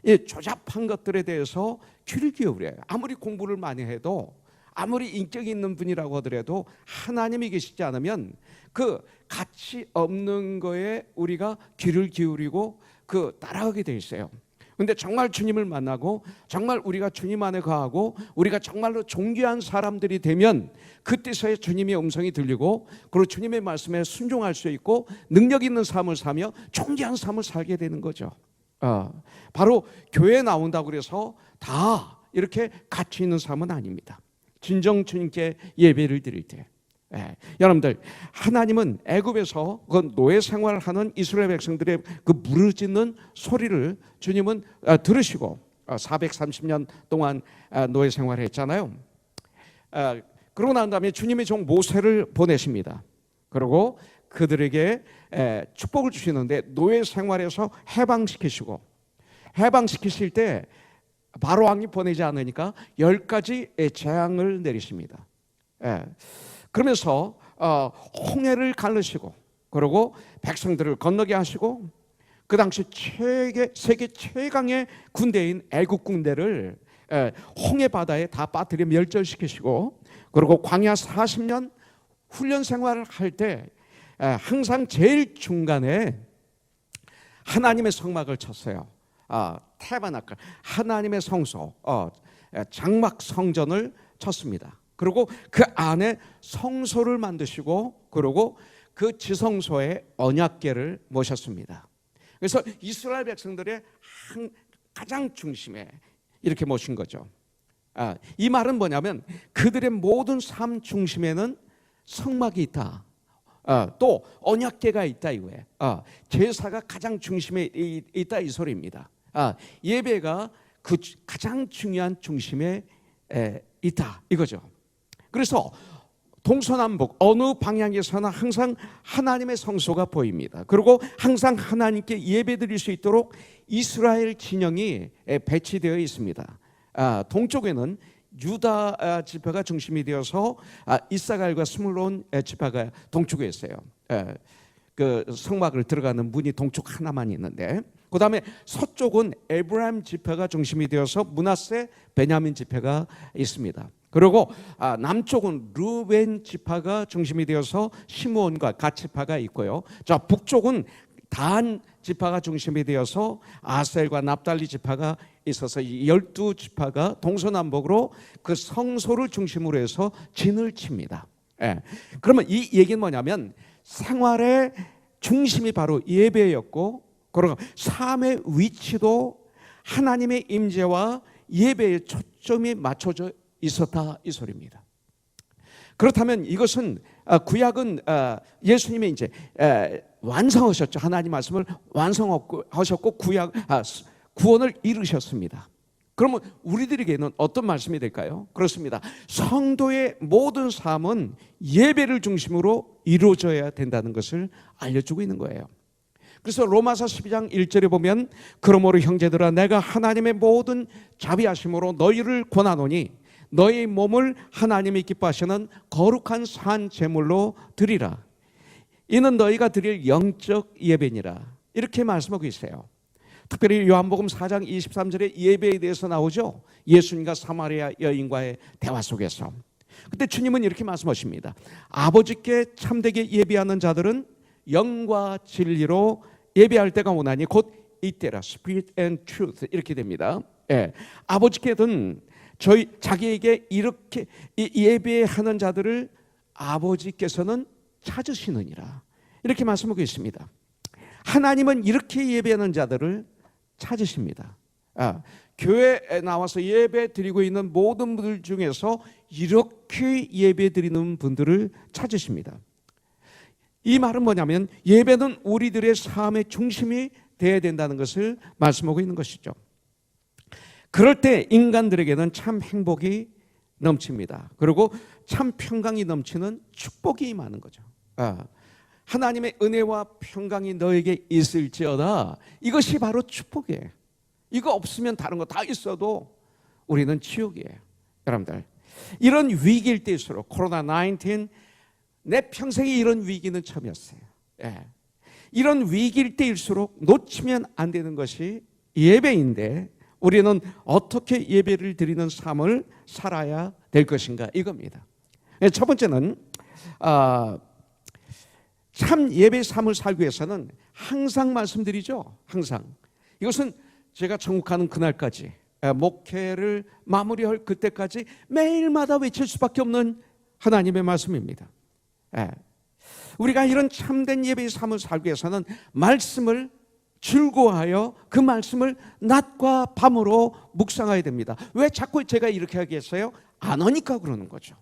이 조잡한 것들에 대해서 귀를 기울여요. 아무리 공부를 많이 해도, 아무리 인격이 있는 분이라고 하더라도 하나님이 계시지 않으면 그 가치 없는 거에 우리가 귀를 기울이고 따라가게 돼 있어요. 근데 정말 주님을 만나고 정말 우리가 주님 안에 거하고 우리가 정말로 존귀한 사람들이 되면 그때서야 주님의 음성이 들리고 그리고 주님의 말씀에 순종할 수 있고 능력 있는 삶을 사며 존귀한 삶을 살게 되는 거죠. 바로 교회에 나온다고 그래서 다 이렇게 가치 있는 삶은 아닙니다. 진정 주님께 예배를 드릴 때, 여러분들, 하나님은 애굽에서 그 노예 생활을 하는 이스라엘 백성들의 그 부르짖는 소리를 주님은 들으시고 430년 동안 노예 생활을 했잖아요. 그러고 난 다음에 주님의 종 모세를 보내십니다. 그리고 그들에게 축복을 주시는데 노예 생활에서 해방시키실 때 바로 왕이 보내지 않으니까 10가지 재앙을 내리십니다. 그러면서 홍해를 갈르시고 그리고 백성들을 건너게 하시고 그 당시 세계 최강의 군대인 애국 군대를 홍해 바다에 다 빠뜨려 멸절시키시고 그리고 광야 40년 훈련 생활을 할 때 항상 제일 중간에 하나님의 성막을 쳤어요. 태바나클, 하나님의 성소, 장막 성전을 쳤습니다. 그리고 그 안에 성소를 만드시고 그리고 그 지성소에 언약궤를 모셨습니다. 그래서 이스라엘 백성들의 가장 중심에 이렇게 모신 거죠. 이 말은 뭐냐면 그들의 모든 삶 중심에는 성막이 있다. 또 언약궤가 있다 이거예요. 제사가 가장 중심에 있다 이 소리입니다. 예배가 그 가장 중요한 중심에 있다 이거죠. 그래서 동서남북 어느 방향에서나 항상 하나님의 성소가 보입니다. 그리고 항상 하나님께 예배드릴 수 있도록 이스라엘 진영이 배치되어 있습니다. 동쪽에는 유다 지파가 중심이 되어서 이사갈과 스물론 지파가 동쪽에 있어요. 그 성막을 들어가는 문이 동쪽 하나만 있는데, 그 다음에 서쪽은 에브라임 지파가 중심이 되어서 므낫세, 베냐민 지파가 있습니다. 그리고 남쪽은 르벤 지파가 중심이 되어서 시므온과 갓 지파가 있고요. 자, 북쪽은 단 지파가 중심이 되어서 아셀과 납달리 지파가 있어서 12지파가 동서남북으로 그 성소를 중심으로 해서 진을 칩니다. 그러면 이 얘기는 뭐냐면 생활의 중심이 바로 예배였고, 그리고 삶의 위치도 하나님의 임재와 예배에 초점이 맞춰져 있었다 이 소리입니다. 그렇다면 이것은 구약은 예수님이 이제 완성하셨죠. 하나님 말씀을 완성하셨고 구원을 이루셨습니다. 그러면 우리들에게는 어떤 말씀이 될까요? 그렇습니다. 성도의 모든 삶은 예배를 중심으로 이루어져야 된다는 것을 알려주고 있는 거예요. 그래서 로마서 12장 1절에 보면 그러므로 형제들아 내가 하나님의 모든 자비하심으로 너희를 권하노니 너희 몸을 하나님이 기뻐하시는 거룩한 산 제물로 드리라. 이는 너희가 드릴 영적 예배니라. 이렇게 말씀하고 있어요. 특별히 요한복음 4장 23절에 예배에 대해서 나오죠. 예수님과 사마리아 여인과의 대화 속에서. 그때 주님은 이렇게 말씀하십니다. 아버지께 참되게 예배하는 자들은 영과 진리로 예배할 때가 오나니 곧 이때라. Spirit and truth 이렇게 됩니다. 아버지께든 자기에게 이렇게 예배하는 자들을 아버지께서는 찾으시느니라. 이렇게 말씀하고 있습니다. 하나님은 이렇게 예배하는 자들을 찾으십니다. 교회에 나와서 예배 드리고 있는 모든 분들 중에서 이렇게 예배 드리는 분들을 찾으십니다. 이 말은 뭐냐면 예배는 우리들의 삶의 중심이 되어야 된다는 것을 말씀하고 있는 것이죠. 그럴 때 인간들에게는 참 행복이 넘칩니다. 그리고 참 평강이 넘치는 축복이 임하는 거죠. 하나님의 은혜와 평강이 너에게 있을지어다. 이것이 바로 축복이에요. 이거 없으면 다른 거 다 있어도 우리는 지옥이에요. 여러분들, 이런 위기일 때일수록 코로나19 내 평생에 이런 위기는 처음이었어요. 이런 위기일 때일수록 놓치면 안 되는 것이 예배인데 우리는 어떻게 예배를 드리는 삶을 살아야 될 것인가 이겁니다. 첫 번째는 참 예배 삶을 살기 위해서는 항상 말씀드리죠. 항상. 이것은 제가 천국 가는 그날까지 목회를 마무리할 그때까지 매일마다 외칠 수밖에 없는 하나님의 말씀입니다. 우리가 이런 참된 예배의 삶을 살기 위해서는 말씀을 즐거워하여 그 말씀을 낮과 밤으로 묵상해야 됩니다. 왜 자꾸 제가 이렇게 하겠어요? 안 하니까 그러는 거죠.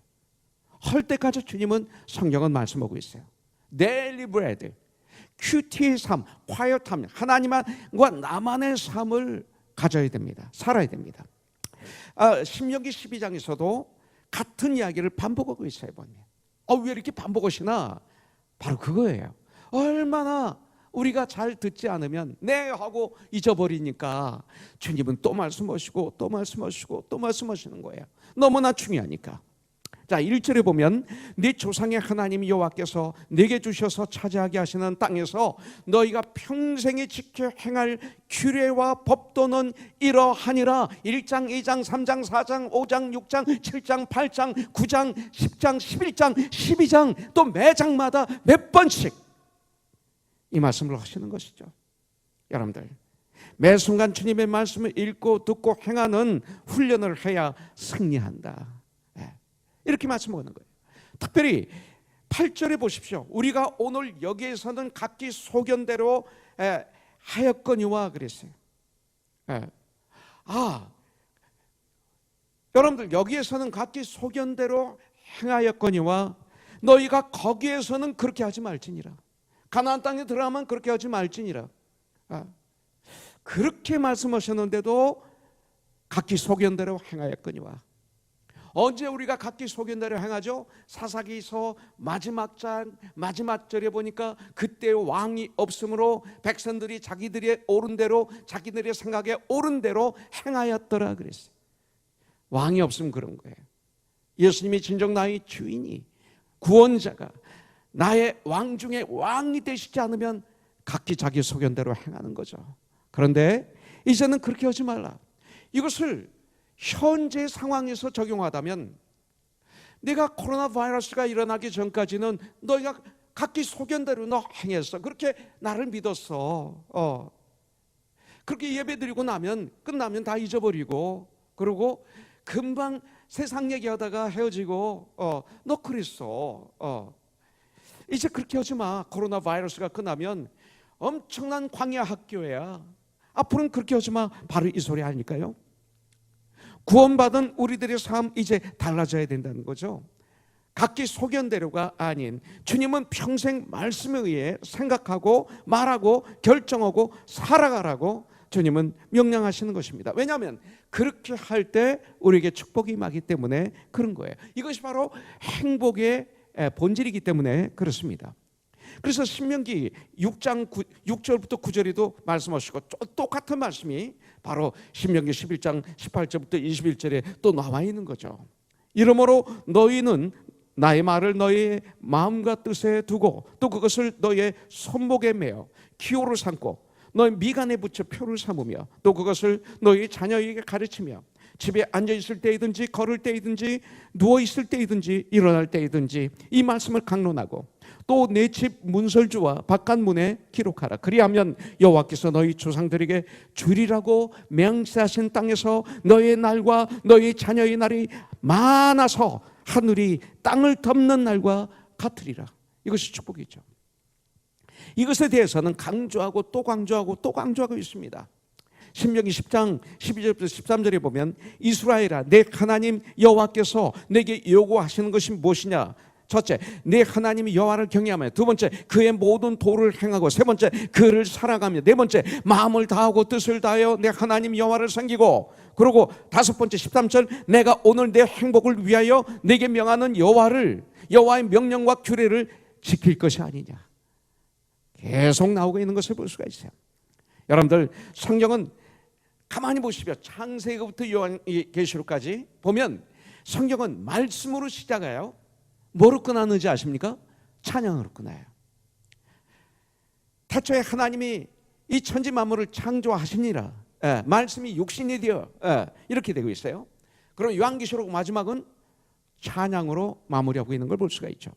할 때까지 주님은 성경은 말씀하고 있어요. Daily bread, 큐티의 삶, quiet함, 하나님과 나만의 삶을 가져야 됩니다. 살아야 됩니다. 신명기 12장에서도 같은 이야기를 반복하고 있어요. 왜 이렇게 반복하시나? 바로 그거예요. 얼마나 우리가 잘 듣지 않으면 네 하고 잊어버리니까 주님은 또 말씀하시고 또 말씀하시고 또 말씀하시는 거예요. 너무나 중요하니까. 자, 1절에 보면 네 조상의 하나님 여호와께서 네게 주셔서 차지하게 하시는 땅에서 너희가 평생에 지켜 행할 규례와 법도는 이러하니라. 1장, 2장, 3장, 4장, 5장, 6장, 7장, 8장, 9장, 10장, 11장, 12장 또 매 장마다 몇 번씩 이 말씀을 하시는 것이죠. 여러분들, 매 순간 주님의 말씀을 읽고 듣고 행하는 훈련을 해야 승리한다. 이렇게 말씀하는 거예요. 특별히 8절에 보십시오. 우리가 오늘 여기에서는 각기 소견대로 하였거니와 그랬어요. 여러분들, 여기에서는 각기 소견대로 행하였거니와 너희가 거기에서는 그렇게 하지 말지니라. 가나안 땅에 들어가면 그렇게 하지 말지니라. 그렇게 말씀하셨는데도 각기 소견대로 행하였거니와. 언제 우리가 각기 소견대로 행하죠? 사사기서 마지막 절에 보니까 그때 왕이 없으므로 백성들이 자기들의 옳은 대로 자기들의 생각에 옳은 대로 행하였더라 그랬어요. 왕이 없으면 그런 거예요. 예수님이 진정 나의 주인이 구원자가 나의 왕 중에 왕이 되시지 않으면 각기 자기 소견대로 행하는 거죠. 그런데 이제는 그렇게 하지 말라. 이것을 현재 상황에서 적용하다면 내가 코로나 바이러스가 일어나기 전까지는 너희가 각기 소견대로 너 행했어. 그렇게 나를 믿었어. 그렇게 예배드리고 나면 끝나면 다 잊어버리고 그리고 금방 세상 얘기하다가 헤어지고 너 그랬어. 이제 그렇게 하지 마. 코로나 바이러스가 끝나면 엄청난 광야 학교야. 앞으로는 그렇게 하지 마. 바로 이 소리 아닐까요? 구원받은 우리들의 삶 이제 달라져야 된다는 거죠. 각기 소견대로가 아닌 주님은 평생 말씀에 의해 생각하고 말하고 결정하고 살아가라고 주님은 명령하시는 것입니다. 왜냐하면 그렇게 할 때 우리에게 축복이 임하기 때문에 그런 거예요. 이것이 바로 행복의 본질이기 때문에 그렇습니다. 그래서 신명기 6장 6절부터 9절에도 말씀하시고 똑같은 말씀이 바로 신명기 11장 18절부터 21절에 또 나와 있는 거죠. 이러므로 너희는 나의 말을 너희의 마음과 뜻에 두고 또 그것을 너희의 손목에 매어 기호를 삼고 너희 미간에 붙여 표를 삼으며 또 그것을 너희 자녀에게 가르치며 집에 앉아있을 때이든지 걸을 때이든지 누워있을 때이든지 일어날 때이든지 이 말씀을 강론하고 또 내 집 문설주와 바깥문에 기록하라. 그리하면 여호와께서 너희 조상들에게 주리라고 맹세하신 땅에서 너희의 날과 너희 자녀의 날이 많아서 하늘이 땅을 덮는 날과 같으리라. 이것이 축복이죠. 이것에 대해서는 강조하고 또 강조하고 또 강조하고 있습니다. 신명기 10장 12절부터 13절에 보면 이스라엘아 내 하나님 여호와께서 내게 요구하시는 것이 무엇이냐. 첫째, 내 하나님 여호와를 경외하며, 두 번째, 그의 모든 도를 행하고, 세 번째, 그를 사랑하며, 네 번째, 마음을 다하고 뜻을 다하여 내 하나님 여호와를 섬기고, 그리고 다섯 번째 13절, 내가 오늘 내 행복을 위하여 내게 명하는 여호와의 명령과 규례를 지킬 것이 아니냐. 계속 나오고 있는 것을 볼 수가 있어요. 여러분들, 성경은 가만히 보시면 창세기부터 요한계시록까지 보면 성경은 말씀으로 시작해요. 뭐로 끝나는지 아십니까? 찬양으로 끝나요. 태초에 하나님이 이 천지 만물을 창조하시니라, 말씀이 육신이 되어, 이렇게 되고 있어요. 그럼 요한계시록 마지막은 찬양으로 마무리하고 있는 걸 볼 수가 있죠.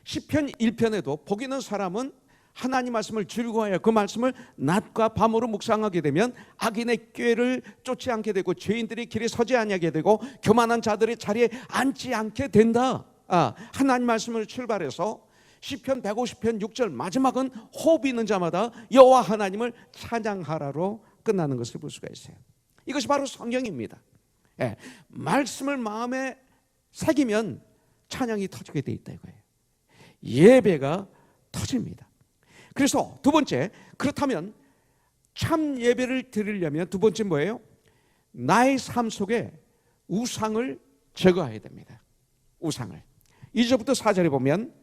시편 1편에도 복 있는 사람은 하나님 말씀을 즐거워하여 그 말씀을 낮과 밤으로 묵상하게 되면 악인의 꾀를 쫓지 않게 되고 죄인들이 길에 서지 아니하게 되고 교만한 자들의 자리에 앉지 않게 된다. 하나님 말씀을 출발해서 시편 150편 6절 마지막은 호흡 있는 자마다 여호와 하나님을 찬양하라로 끝나는 것을 볼 수가 있어요. 이것이 바로 성경입니다. 말씀을 마음에 새기면 찬양이 터지게 돼 있다 이거예요. 예배가 터집니다. 그래서 두 번째, 그렇다면 참 예배를 드리려면 두 번째 뭐예요? 나의 삶 속에 우상을 제거해야 됩니다. 우상을. 2절부터 4절에 보면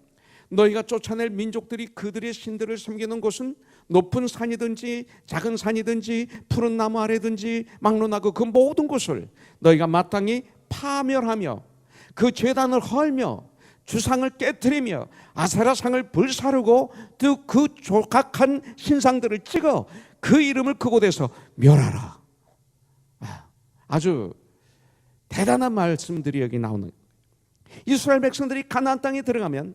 너희가 쫓아낼 민족들이 그들의 신들을 섬기는 곳은 높은 산이든지 작은 산이든지 푸른 나무 아래든지 막론하고 그 모든 곳을 너희가 마땅히 파멸하며 그 제단을 헐며 주상을 깨뜨리며 아세라상을 불사르고 또 그 조각한 신상들을 찍어 그 이름을 그곳에서 멸하라. 아주 대단한 말씀들이 여기 나오는. 이스라엘 백성들이 가나안 땅에 들어가면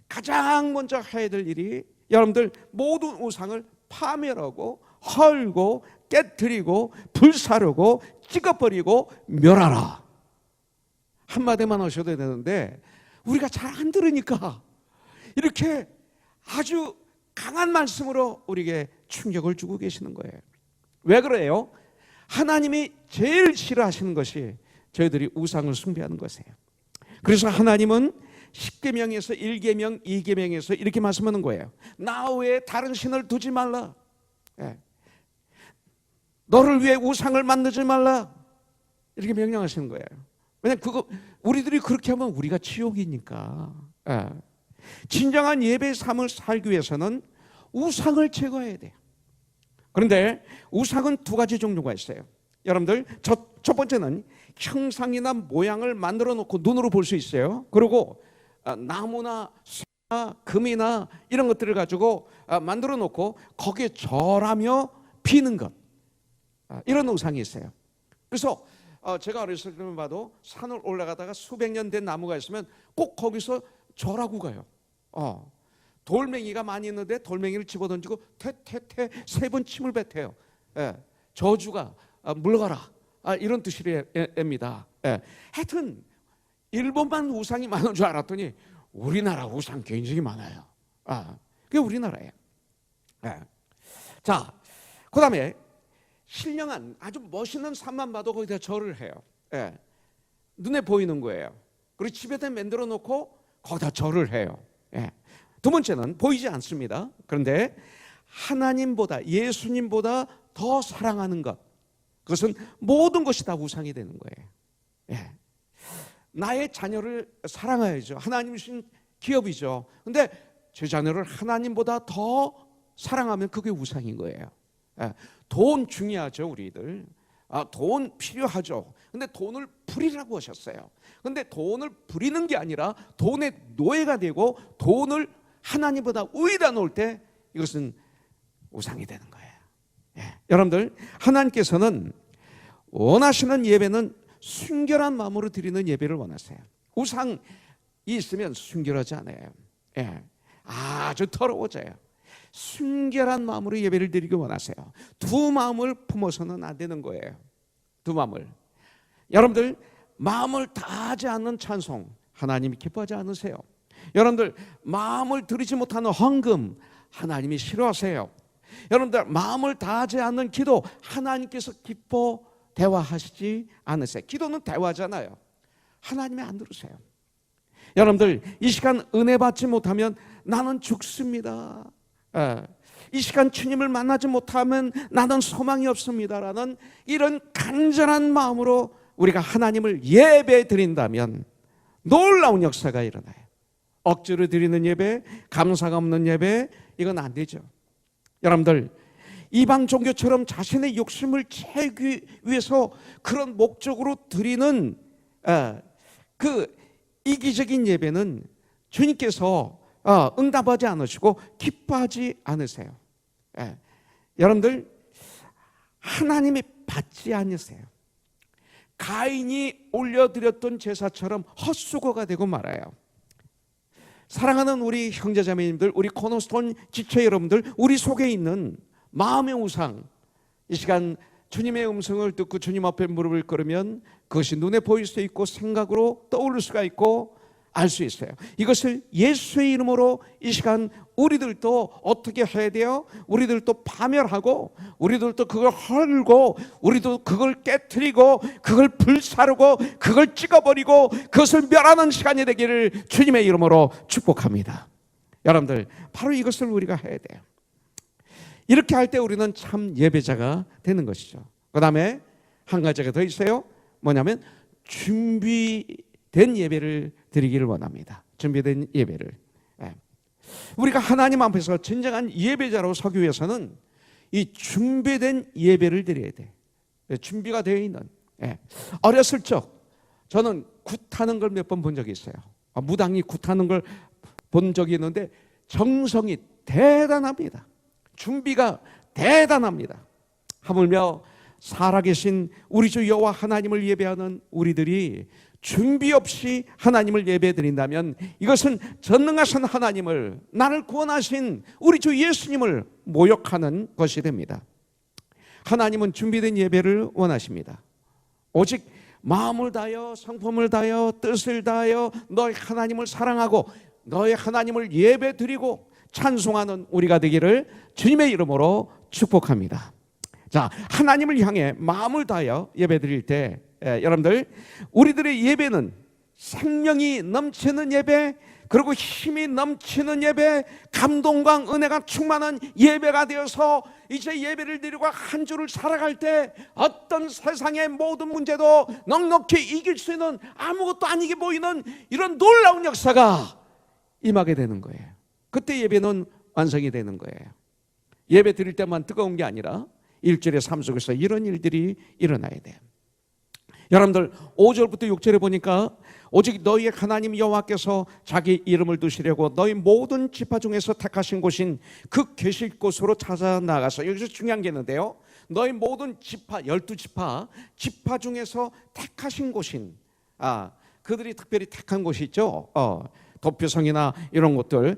가장 먼저 해야 될 일이 여러분들 모든 우상을 파멸하고 헐고 깨뜨리고 불사르고 찍어버리고 멸하라. 한마디만 하셔도 되는데 우리가 잘 안 들으니까 이렇게 아주 강한 말씀으로 우리에게 충격을 주고 계시는 거예요. 왜 그래요? 하나님이 제일 싫어하시는 것이 저희들이 우상을 숭배하는 것이에요. 그래서 하나님은 10계명에서 1계명, 2계명에서 이렇게 말씀하는 거예요. 나 외에 다른 신을 두지 말라. 너를 위해 우상을 만들지 말라. 이렇게 명령하시는 거예요. 왜냐하면 우리들이 그렇게 하면 우리가 지옥이니까. 진정한 예배의 삶을 살기 위해서는 우상을 제거해야 돼요. 그런데 우상은 두 가지 종류가 있어요. 여러분들, 첫 번째는 형상이나 모양을 만들어 놓고 눈으로 볼 수 있어요. 그리고 나무나 쇠나 금이나 이런 것들을 가지고 만들어 놓고 거기에 절하며 피는 것, 이런 우상이 있어요. 그래서 제가 어렸을 때만 봐도 산을 올라가다가 수백 년 된 나무가 있으면 꼭 거기서 절하고 가요. 돌멩이가 많이 있는데 돌멩이를 집어던지고 퇴퇴퇴 3번 침을 뱉어요. 저주가 물러가라, 이런 뜻이랍니다. 하여튼 일본만 우상이 많은 줄 알았더니 우리나라 우상 굉장히 많아요. 그게 우리나라예요. 자, 그 다음에 신령한 아주 멋있는 산만 봐도 거기다 절을 해요. 눈에 보이는 거예요. 그리고 집에다 만들어 놓고 거기다 절을 해요. 두 번째는 보이지 않습니다. 그런데 하나님보다, 예수님보다 더 사랑하는 것, 그것은 모든 것이 다 우상이 되는 거예요. 나의 자녀를 사랑해야죠. 하나님 주신 기업이죠. 근데 제 자녀를 하나님보다 더 사랑하면 그게 우상인 거예요. 돈 중요하죠, 우리들. 돈 필요하죠. 근데 돈을 부리라고 하셨어요. 근데 돈을 부리는 게 아니라 돈의 노예가 되고 돈을 하나님보다 위에다 놓을 때 이것은 우상이 되는 거예요. 여러분들, 하나님께서는 원하시는 예배는 순결한 마음으로 드리는 예배를 원하세요. 우상이 있으면 순결하지 않아요. 아주 더러워져요. 순결한 마음으로 예배를 드리기 원하세요. 두 마음을 품어서는 안 되는 거예요. 두 마음을. 여러분들, 마음을 다하지 않는 찬송 하나님이 기뻐하지 않으세요. 여러분들, 마음을 드리지 못하는 헌금 하나님이 싫어하세요. 여러분들, 마음을 다하지 않는 기도 하나님께서 기뻐 대화하시지 않으세요. 기도는 대화잖아요. 하나님이 안 들으세요. 여러분들 이 시간 은혜 받지 못하면 나는 죽습니다. 이 시간 주님을 만나지 못하면 나는 소망이 없습니다라는 이런 간절한 마음으로 우리가 하나님을 예배 드린다면 놀라운 역사가 일어나요. 억지로 드리는 예배, 감사가 없는 예배, 이건 안 되죠. 여러분들 이방 종교처럼 자신의 욕심을 채우기 위해서 그런 목적으로 드리는 그 이기적인 예배는 주님께서 응답하지 않으시고 기뻐하지 않으세요. 여러분들 하나님이 받지 않으세요. 가인이 올려드렸던 제사처럼 헛수고가 되고 말아요. 사랑하는 우리 형제자매님들, 우리 코너스톤 지체 여러분들, 우리 속에 있는 마음의 우상, 이 시간 주님의 음성을 듣고 주님 앞에 무릎을 꿇으면 그것이 눈에 보일 수 있고 생각으로 떠오를 수가 있고 알 수 있어요. 이것을 예수의 이름으로 이 시간 우리들도 어떻게 해야 돼요? 우리들도 파멸하고, 우리들도 그걸 헐고, 우리도 그걸 깨트리고, 그걸 불사르고, 그걸 찍어버리고, 그것을 멸하는 시간이 되기를 주님의 이름으로 축복합니다. 여러분들 바로 이것을 우리가 해야 돼요. 이렇게 할 때 우리는 참 예배자가 되는 것이죠. 그 다음에 한 가지가 더 있어요. 뭐냐면 준비된 예배를 드리기를 원합니다. 준비된 예배를. 우리가 하나님 앞에서 진정한 예배자로 서기 위해서는 이 준비된 예배를 드려야 돼. 준비가 되어 있는. 어렸을 적 저는 굿하는 걸 몇 번 본 적이 있어요. 무당이 굿하는 걸 본 적이 있는데 정성이 대단합니다. 준비가 대단합니다. 하물며 살아계신 우리 주 여호와 하나님을 예배하는 우리들이 준비 없이 하나님을 예배드린다면 이것은 전능하신 하나님을, 나를 구원하신 우리 주 예수님을 모욕하는 것이 됩니다. 하나님은 준비된 예배를 원하십니다. 오직 마음을 다하여, 성품을 다하여, 뜻을 다하여 너희 하나님을 사랑하고 너희 하나님을 예배드리고 찬송하는 우리가 되기를 주님의 이름으로 축복합니다. 자, 하나님을 향해 마음을 다하여 예배드릴 때 여러분들 우리들의 예배는 생명이 넘치는 예배, 그리고 힘이 넘치는 예배, 감동과 은혜가 충만한 예배가 되어서 이제 예배를 드리고 한 주를 살아갈 때 어떤 세상의 모든 문제도 넉넉히 이길 수 있는 아무것도 아니게 보이는 이런 놀라운 역사가 임하게 되는 거예요. 그때 예배는 완성이 되는 거예요. 예배 드릴 때만 뜨거운 게 아니라 일주일의 삶 속에서 이런 일들이 일어나야 돼요. 여러분들 5절부터 6절에 보니까 오직 너희의 하나님 여호와께서 자기 이름을 두시려고 너희 모든 지파 중에서 택하신 곳인 그 계실 곳으로 찾아 나가서, 여기서 중요한 게 있는데요, 너희 모든 지파, 12지파 지파 중에서 택하신 곳인, 그들이 특별히 택한 곳이 있죠. 도표성이나 이런 것들,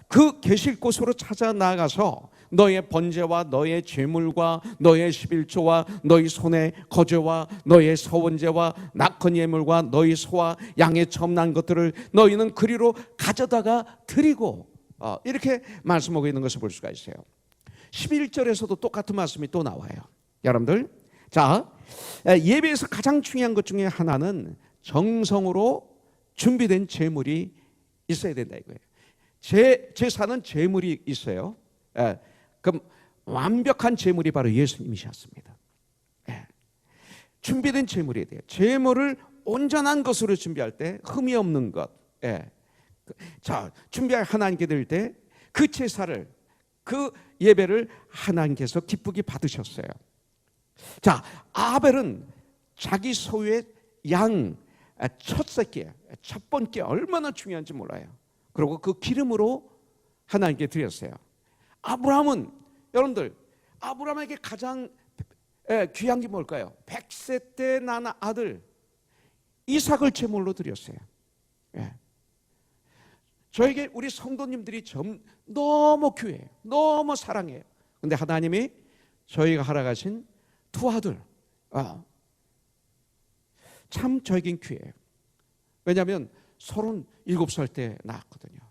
그 계실 곳으로 찾아 나가서 너의 번제와 너의 제물과 너의 11조와 너희 손의 거제와 너의 서원제와 낙헌 예물과 너희 소와 양의 첨난 것들을 너희는 그리로 가져다가 드리고, 이렇게 말씀하고 있는 것을 볼 수가 있어요. 11절에서도 똑같은 말씀이 또 나와요. 여러분들, 자, 예배에서 가장 중요한 것 중에 하나는 정성으로 준비된 제물이 있어야 된다 이거예요. 제사는 제물이 있어요. 그럼 완벽한 제물이 바로 예수님이셨습니다. 준비된 제물이 돼요. 제물을 온전한 것으로 준비할 때 흠이 없는 것. 자, 준비할 하나님께 드릴 때 그 제사를, 그 예배를 하나님께서 기쁘게 받으셨어요. 자, 아벨은 자기 소유의 양 첫 새끼, 첫 번째 얼마나 중요한지 몰라요. 그리고 그 기름으로 하나님께 드렸어요. 아브라함은, 여러분들, 아브라함에게 가장 귀한 게 뭘까요? 100세 때 난 아들 이삭을 제물로 드렸어요. 저에게 우리 성도님들이 너무 귀해요. 너무 사랑해요. 근데 하나님이 저희가 허락하신 두 아들, 참 저에겐 귀해요. 왜냐하면 37살 때 낳았거든요.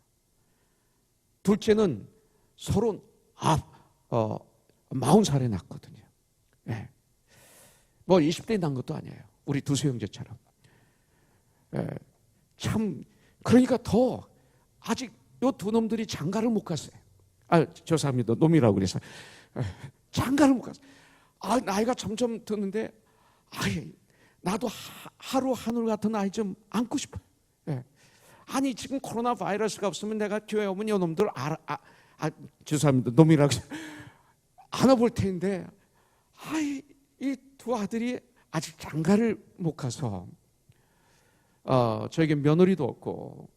둘째는 40살에 낳았거든요. 뭐 20대에 낳은 것도 아니에요. 우리 두수 형제처럼. 참 그러니까 더 아직 요 두 놈들이 장가를 못 갔어요. 죄송합니다. 놈이라고 그래서 장가를 못 갔어요. 나이가 점점 드는데 나도 하루 하늘 같은 아이 좀 안고 싶어요. 예. 아니 지금 코로나 바이러스가 없으면 내가 교회 오면 요 놈들 죄송합니다. 놈이라고 안아볼 텐데 이 두 아들이 아직 장가를 못 가서 저에게 며느리도 없고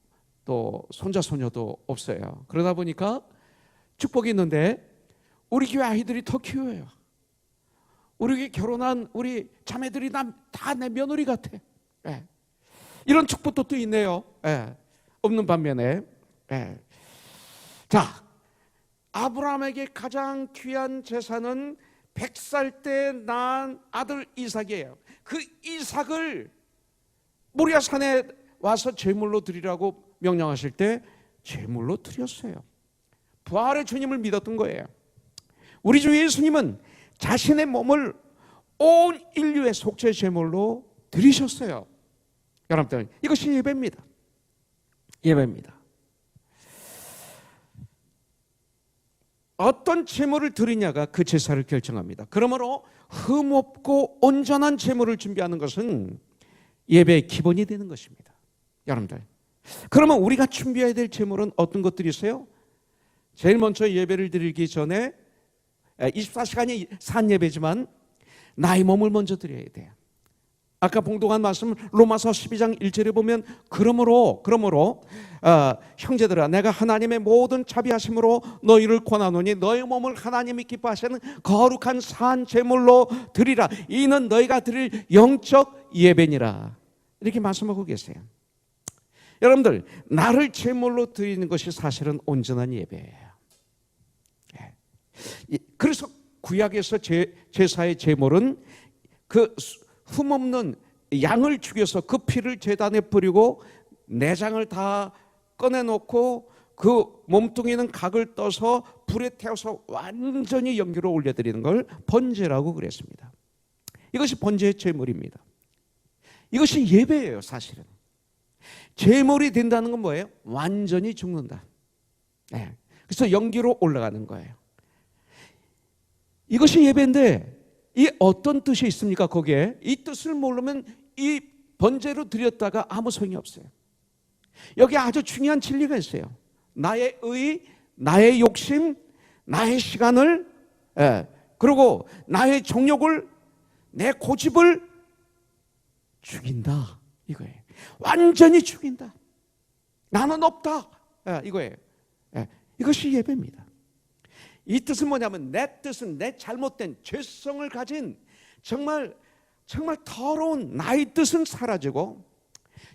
또 손자 소녀도 없어요. 그러다 보니까 축복이 있는데 우리 교회 아이들이 더 키워요. 우리 교회 결혼한 우리 자매들이 다 내 며느리 같아. 예. 이런 축복도 또 있네요. 예. 없는 반면에 자, 아브라함에게 가장 귀한 재산은 100살 때 낳은 아들 이삭이에요. 그 이삭을 모리아 산에 와서 제물로 드리라고 명령하실 때 제물로 드렸어요. 부활의 주님을 믿었던 거예요. 우리 주 예수님은 자신의 몸을 온 인류의 속죄 제물로 드리셨어요. 여러분들, 이것이 예배입니다. 예배입니다. 어떤 제물을 드리냐가 그 제사를 결정합니다. 그러므로 흠없고 온전한 제물을 준비하는 것은 예배의 기본이 되는 것입니다. 여러분들, 그러면 우리가 준비해야 될 제물은 어떤 것들이 있어요? 제일 먼저 예배를 드리기 전에 24시간이 산 예배지만 나의 몸을 먼저 드려야 돼요. 아까 봉독한 말씀 로마서 12장 1절에 보면 그러므로 형제들아 내가 하나님의 모든 자비하심으로 너희를 권하노니 너희 몸을 하나님이 기뻐하시는 거룩한 산 제물로 드리라. 이는 너희가 드릴 영적 예배니라. 이렇게 말씀하고 계세요. 여러분들, 나를 제물로 드리는 것이 사실은 온전한 예배예요. 그래서 구약에서 제사의 제물은 그 흠없는 양을 죽여서 그 피를 제단에 뿌리고 내장을 다 꺼내놓고 그 몸뚱이는 각을 떠서 불에 태워서 완전히 연기로 올려드리는 걸 번제라고 그랬습니다. 이것이 번제의 제물입니다. 이것이 예배예요. 사실은 제물이 된다는 건 뭐예요? 완전히 죽는다. 그래서 연기로 올라가는 거예요. 이것이 예배인데 이 어떤 뜻이 있습니까? 거기에 이 뜻을 모르면 이 번제로 드렸다가 아무 소용이 없어요. 여기 아주 중요한 진리가 있어요. 나의 의, 나의 욕심, 나의 시간을 그리고 나의 정욕을, 내 고집을 죽인다 이거예요. 완전히 죽인다. 나는 없다 이거예요. 이것이 예배입니다. 이 뜻은 뭐냐면 내 뜻은 내 잘못된 죄성을 가진 정말 더러운 나의 뜻은 사라지고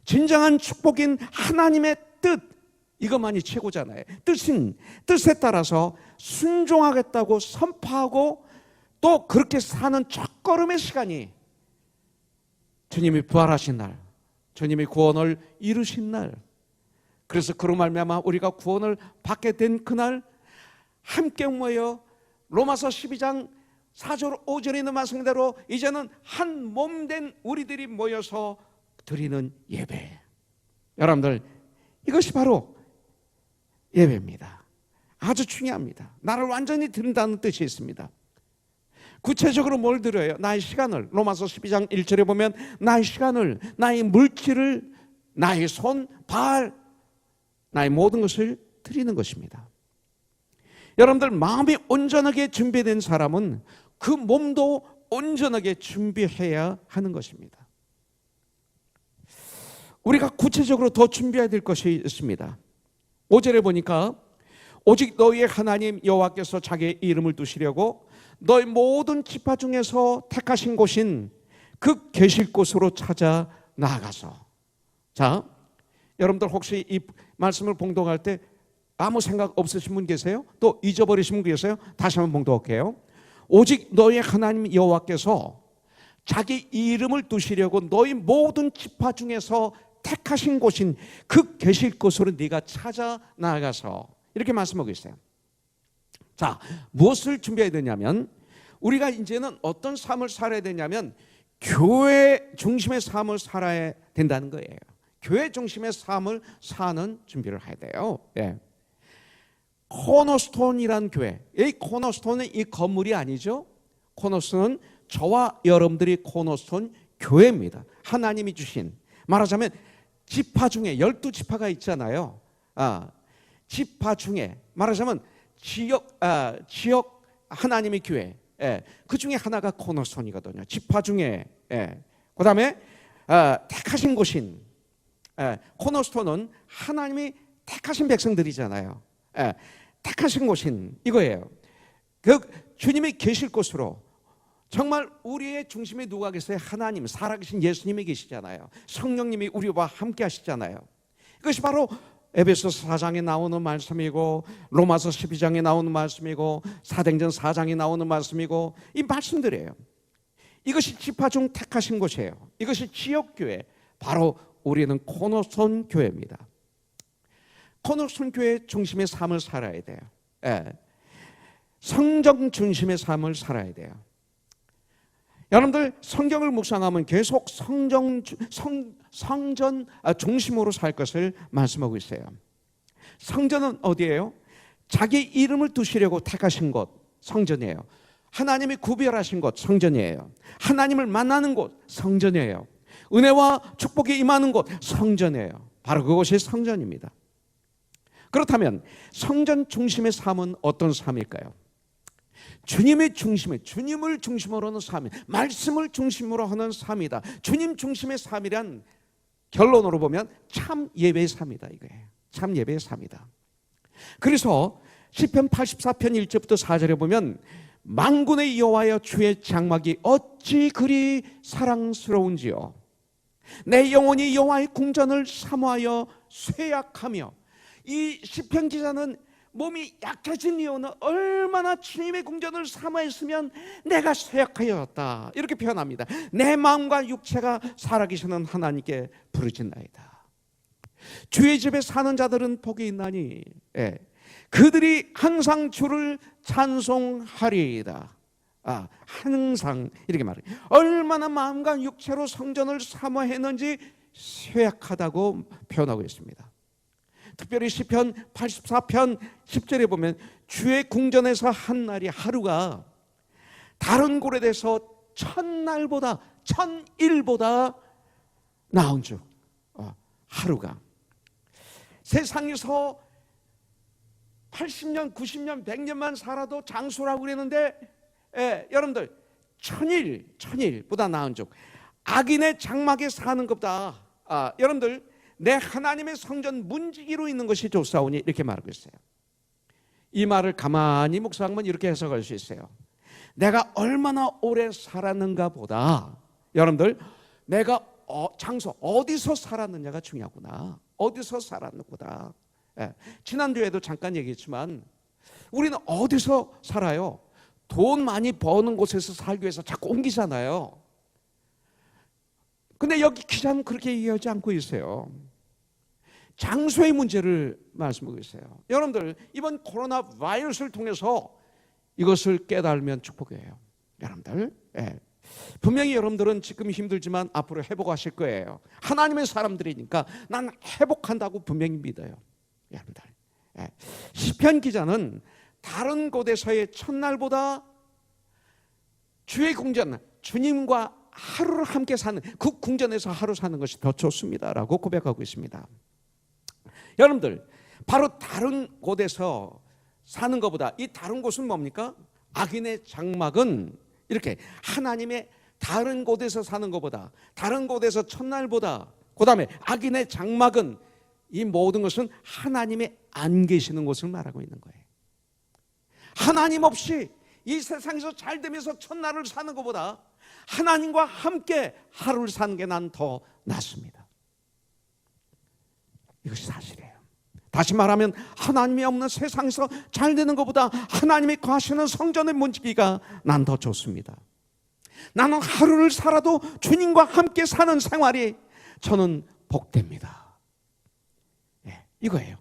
진정한 축복인 하나님의 뜻, 이것만이 최고잖아요. 뜻에 따라서 순종하겠다고 선포하고 또 그렇게 사는 첫걸음의 시간이 주님이 부활하신 날, 주님이 구원을 이루신 날, 그래서 그로 말미암아 우리가 구원을 받게 된 그날 함께 모여 로마서 12장 4절 5절에 있는 말씀대로 이제는 한 몸 된 우리들이 모여서 드리는 예배. 여러분들, 이것이 바로 예배입니다. 아주 중요합니다. 나를 완전히 드린다는 뜻이 있습니다. 구체적으로 뭘 드려요? 나의 시간을, 로마서 12장 1절에 보면 나의 시간을, 나의 물질을, 나의 손, 발, 나의 모든 것을 드리는 것입니다. 여러분들, 마음이 온전하게 준비된 사람은 그 몸도 온전하게 준비해야 하는 것입니다. 우리가 구체적으로 더 준비해야 될 것이 있습니다. 5절에 보니까 오직 너희의 하나님 여호와께서 자기의 이름을 두시려고 너희 모든 지파 중에서 택하신 곳인 그 계실 곳으로 찾아 나아가서. 자, 여러분들 혹시 이 말씀을 봉독할 때 아무 생각 없으신 분 계세요? 또 잊어버리신 분 계세요? 다시 한번 봉독할게요. 오직 너희 하나님 여호와께서 자기 이름을 두시려고 너희 모든 지파 중에서 택하신 곳인 그 계실 곳으로 네가 찾아 나아가서, 이렇게 말씀하고 있어요. 자, 무엇을 준비해야 되냐면 우리가 이제는 어떤 삶을 살아야 되냐면 교회 중심의 삶을 살아야 된다는 거예요. 교회 중심의 삶을 사는 준비를 해야 돼요. 예. 코너스톤이란 교회, 이 코너스톤은 이 건물이 아니죠. 코너스톤은 저와 여러분들이 코너스톤 교회입니다. 하나님이 주신, 말하자면 지파 중에 12지파가 있잖아요. 지파 중에 말하자면 지역 하나님의 교회, 그 중에 하나가 코너스톤이거든요. 지파 중에. 그 다음에 택하신 곳인, 코너스톤은 하나님이 택하신 백성들이잖아요. 택하신 곳인 이거예요. 그 주님이 계실 곳으로, 정말 우리의 중심에 누가 계세요? 하나님, 살아계신 예수님이 계시잖아요. 성령님이 우리와 함께 하시잖아요. 이것이 바로 에베소서 4장에 나오는 말씀이고, 로마서 12장에 나오는 말씀이고, 사도행전 4장에 나오는 말씀이고, 이 말씀들이에요. 이것이 지파 중 택하신 곳이에요. 이것이 지역교회, 바로 우리는 코너스톤 교회입니다. 코너스톤 교회 중심의 삶을 살아야 돼요. 성경 중심의 삶을 살아야 돼요. 여러분들 성경을 묵상하면 계속 성전 중심으로 살 것을 말씀하고 있어요. 성전은 어디예요? 자기 이름을 두시려고 택하신 곳, 성전이에요. 하나님이 구별하신 곳, 성전이에요. 하나님을 만나는 곳, 성전이에요. 은혜와 축복이 임하는 곳, 성전이에요. 바로 그것이 성전입니다. 그렇다면 성전 중심의 삶은 어떤 삶일까요? 주님의 중심에, 주님을 중심으로 하는 삶이, 말씀을 중심으로 하는 삶이다. 주님 중심의 삶이란 결론으로 보면 참 예배의 삶이다, 이거예요. 참 예배의 삶이다. 그래서 시편 84편 1절부터 4절에 보면, 만군의 여호와여, 주의 장막이 어찌 그리 사랑스러운지요. 내 영혼이 여호와의 궁전을 사모하여 쇠약하며, 이 시편 기자는 몸이 약해진 이유는 얼마나 주님의 궁전을 사모했으면 내가 쇠약하였다, 이렇게 표현합니다. 내 마음과 육체가 살아계시는 하나님께 부르짖나이다. 주의 집에 사는 자들은 복이 있나니, 그들이 항상 주를 찬송하리이다. 항상 이렇게 말해요. 얼마나 마음과 육체로 성전을 사모했는지 쇠약하다고 표현하고 있습니다. 특별히 시편 84편 10절에 보면, 주의 궁전에서 한 날이, 하루가 다른 곳에서 천날보다, 천일보다 나은 줄. 하루가 세상에서 80년, 90년, 100년만 살아도 장수라고 그랬는데, 여러분들 천일보다 나은 줄. 악인의 장막에 사는 것보다, 여러분들 내 하나님의 성전 문지기로 있는 것이 좋사오니, 이렇게 말하고 있어요. 이 말을 가만히 묵상하면 이렇게 해석할 수 있어요. 내가 얼마나 오래 살았는가 보다, 여러분들 내가 장소 어디서 살았느냐가 중요하구나. 어디서 살았는구나. 지난주에도 잠깐 얘기했지만, 우리는 어디서 살아요? 돈 많이 버는 곳에서 살기 위해서 자꾸 옮기잖아요. 근데 여기 기자는 그렇게 얘기하지 않고 있어요. 장소의 문제를 말씀하고 있어요. 여러분들 이번 코로나 바이러스를 통해서 이것을 깨달으면 축복이에요. 여러분들, 분명히 여러분들은 지금 힘들지만 앞으로 회복하실 거예요. 하나님의 사람들이니까 난 회복한다고 분명히 믿어요. 여러분들, 시편 기자는 다른 곳에서의 첫날보다 주의 궁전, 주님과 하루를 함께 사는, 그 궁전에서 하루 사는 것이 더 좋습니다라고 고백하고 있습니다. 여러분들, 바로 다른 곳에서 사는 것보다, 이 다른 곳은 뭡니까? 악인의 장막은 이렇게 하나님의 다른 곳에서 사는 것보다, 다른 곳에서 첫날보다, 그 다음에 악인의 장막은, 이 모든 것은 하나님의 안 계시는 곳을 말하고 있는 거예요. 하나님 없이 이 세상에서 잘 되면서 첫날을 사는 것보다 하나님과 함께 하루를 사는 게 난 더 낫습니다. 이것이 사실이에요. 다시 말하면 하나님이 없는 세상에서 잘 되는 것보다 하나님이 거하시는 성전의 문지기가 난 더 좋습니다. 나는 하루를 살아도 주님과 함께 사는 생활이 저는 복됩니다. 이거예요.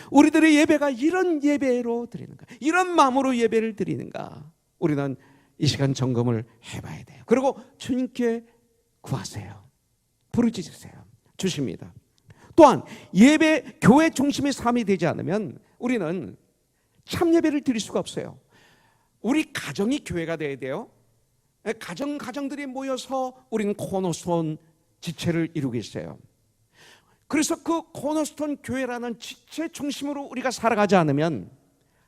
우리들의 예배가 이런 예배로 드리는가, 이런 마음으로 예배를 드리는가, 우리는 이 시간 점검을 해봐야 돼요. 그리고 주님께 구하세요. 부르짖으세요. 주십니다. 또한 예배, 교회 중심의 삶이 되지 않으면 우리는 참 예배를 드릴 수가 없어요. 우리 가정이 교회가 돼야 돼요. 가정들이 모여서 우리는 코너스톤 지체를 이루고 있어요. 그래서 그 코너스톤 교회라는 지체 중심으로 우리가 살아가지 않으면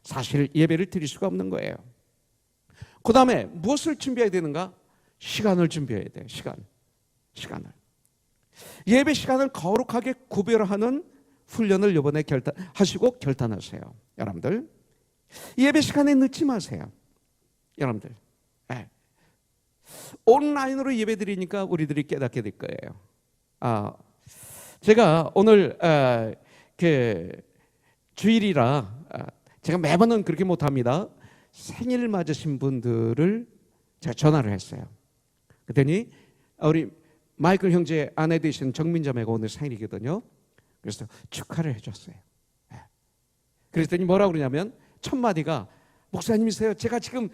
사실 예배를 드릴 수가 없는 거예요. 그 다음에 무엇을 준비해야 되는가? 시간을 준비해야 돼요. 시간을. 예배 시간을 거룩하게 구별하는 훈련을 이번에 하시고 결단하세요. 여러분들 예배 시간에 늦지 마세요. 여러분들 온라인으로 예배 드리니까 우리들이 깨닫게 될 거예요. 제가 오늘 그 주일이라 제가 매번은 그렇게 못합니다. 생일 맞으신 분들을 제가 전화를 했어요. 그랬더니 우리 마이클 형제 아내 되신 정민자매가 오늘 생일이거든요. 그래서 축하를 해줬어요. 그랬더니 뭐라고 그러냐면 첫 마디가 목사님이세요. 제가 지금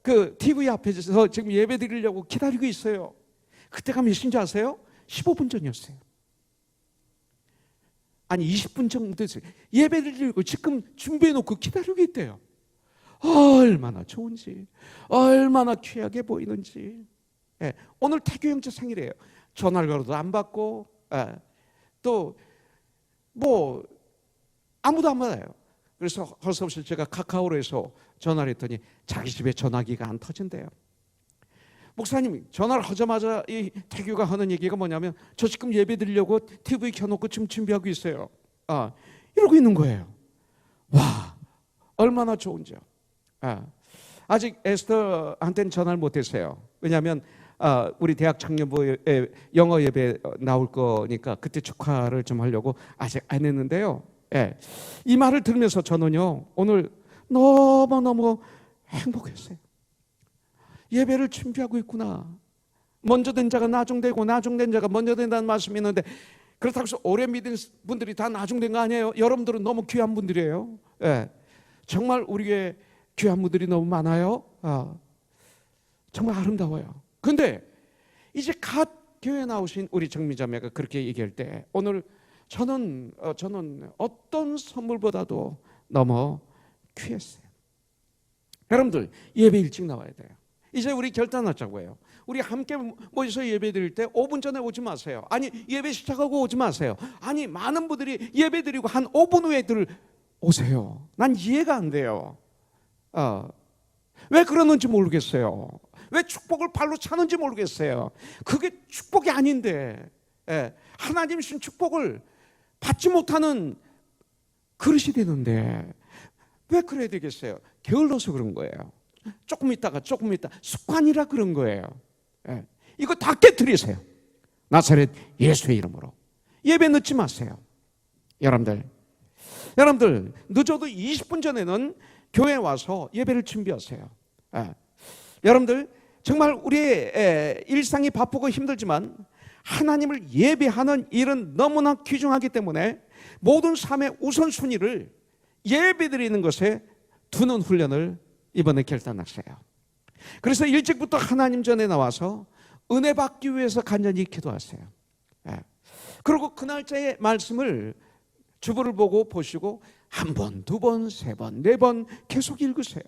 그 TV 앞에서 지금 예배 드리려고 기다리고 있어요. 그때가 몇 시인지 아세요? 15분 전이었어요. 아니 20분 정도 됐어요. 예배 드리려고 지금 준비해놓고 기다리고 있대요. 얼마나 좋은지, 얼마나 귀하게 보이는지. 오늘 태규 형제 생일이에요. 전화를 걸어도 안 받고 또 뭐 아무도 안 받아요. 그래서 허수없이 제가 카카오로 해서 전화를 했더니 자기 집에 전화기가 안 터진대요. 목사님 전화를 하자마자 이 태규가 하는 얘기가 뭐냐면 저 지금 예배 드리려고 TV 켜놓고 지금 준비하고 있어요. 이러고 있는 거예요. 와 얼마나 좋은지요. 아직 에스더한테는 전화를 못했어요. 왜냐하면 우리 대학 청년부에 영어 예배 나올 거니까 그때 축하를 좀 하려고 아직 안 했는데요. 이 말을 들으면서 저는요 오늘 너무너무 행복했어요. 예배를 준비하고 있구나. 먼저 된 자가 나중되고 나중된 자가 먼저 된다는 말씀이 있는데 그렇다고 해서 오래 믿은 분들이 다 나중된 거 아니에요. 여러분들은 너무 귀한 분들이에요. 정말 우리의 귀한 분들이 너무 많아요. 정말 아름다워요. 근데 이제 갓 교회 나오신 우리 정미자매가 그렇게 얘기할 때 오늘 저는 어떤 선물보다도 너무 귀했어요. 여러분들 예배 일찍 나와야 돼요. 이제 우리 결단하자고 해요. 우리 함께 모여서 예배 드릴 때 5분 전에 오지 마세요. 아니 예배 시작하고 오지 마세요. 아니 많은 분들이 예배 드리고 한 5분 후에 오세요. 난 이해가 안 돼요. 왜 그러는지 모르겠어요. 왜 축복을 발로 차는지 모르겠어요. 그게 축복이 아닌데 하나님 주신 축복을 받지 못하는 그릇이 되는데 왜 그래야 되겠어요? 게을러서 그런 거예요. 조금 있다 습관이라 그런 거예요. 이거 다 깨트리세요. 나사렛 예수의 이름으로 예배 늦지 마세요. 여러분들 늦어도 20분 전에는 교회에 와서 예배를 준비하세요. 여러분들 정말 우리의 일상이 바쁘고 힘들지만 하나님을 예배하는 일은 너무나 귀중하기 때문에 모든 삶의 우선순위를 예배드리는 것에 두는 훈련을 이번에 결단하세요. 그래서 일찍부터 하나님 전에 나와서 은혜 받기 위해서 간절히 기도하세요. 그리고 그 날짜의 말씀을 주보를 보고 보시고 한 번, 두 번, 세 번, 네 번 계속 읽으세요.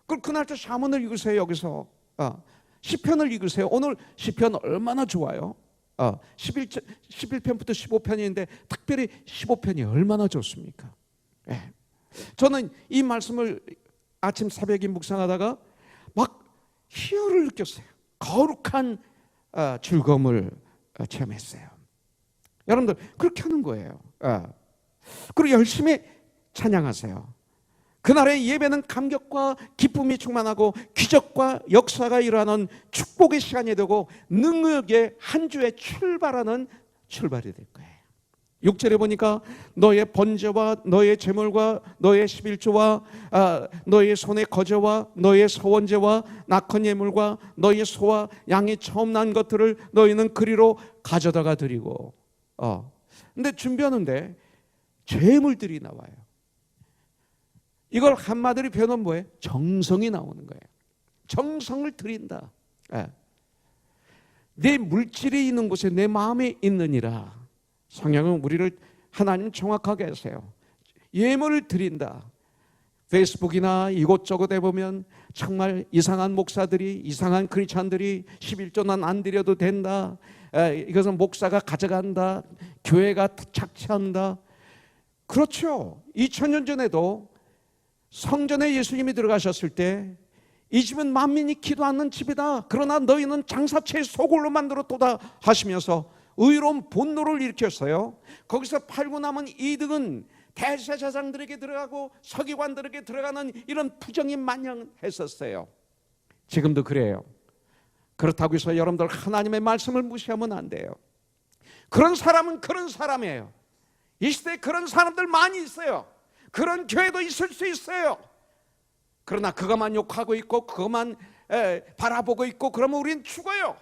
그리고 그 날짜 샤문을 읽으세요. 여기서 시편을 읽으세요. 오늘 시편 얼마나 좋아요. 11편부터 15편인데 특별히 15편이 얼마나 좋습니까? 저는 이 말씀을 아침 새벽에 묵상하다가 막 희열을 느꼈어요. 거룩한 즐거움을 체험했어요. 여러분들 그렇게 하는 거예요. 그리고 열심히 찬양하세요. 그날의 예배는 감격과 기쁨이 충만하고 기적과 역사가 일어나는 축복의 시간이 되고 능력의 한 주에 출발하는 출발이 될 거예요. 6절에 보니까 너의 번제와 너의 제물과 너의 11조와 너의 손의 거제와 너의 서원제와 낙헌 예물과 너의 소와 양이 처음 난 것들을 너희는 그리로 가져다가 드리고 근데 준비하는데 제물들이 나와요. 이걸 한마디로 표현하면 뭐예요? 정성이 나오는 거예요. 정성을 드린다. 내 물질이 있는 곳에 내 마음에 있느니라. 성경은 우리를 하나님 정확하게 하세요. 예물을 드린다. 페이스북이나 이곳저곳에 보면 정말 이상한 목사들이, 이상한 크리스찬들이 11조는 안 드려도 된다, 이것은 목사가 가져간다, 교회가 착취한다. 그렇죠. 2000년 전에도 성전에 예수님이 들어가셨을 때 이 집은 만민이 기도하는 집이다, 그러나 너희는 장사채 소굴로 만들었도다 하시면서 의로운 분노를 일으켰어요. 거기서 팔고 남은 이득은 대제사장들에게 들어가고 서기관들에게 들어가는 이런 부정이 만연했었어요. 지금도 그래요. 그렇다고 해서 여러분들 하나님의 말씀을 무시하면 안 돼요. 그런 사람은 그런 사람이에요. 이 시대에 그런 사람들 많이 있어요. 그런 교회도 있을 수 있어요. 그러나 그것만 욕하고 있고 그것만 바라보고 있고 그러면 우리는 죽어요.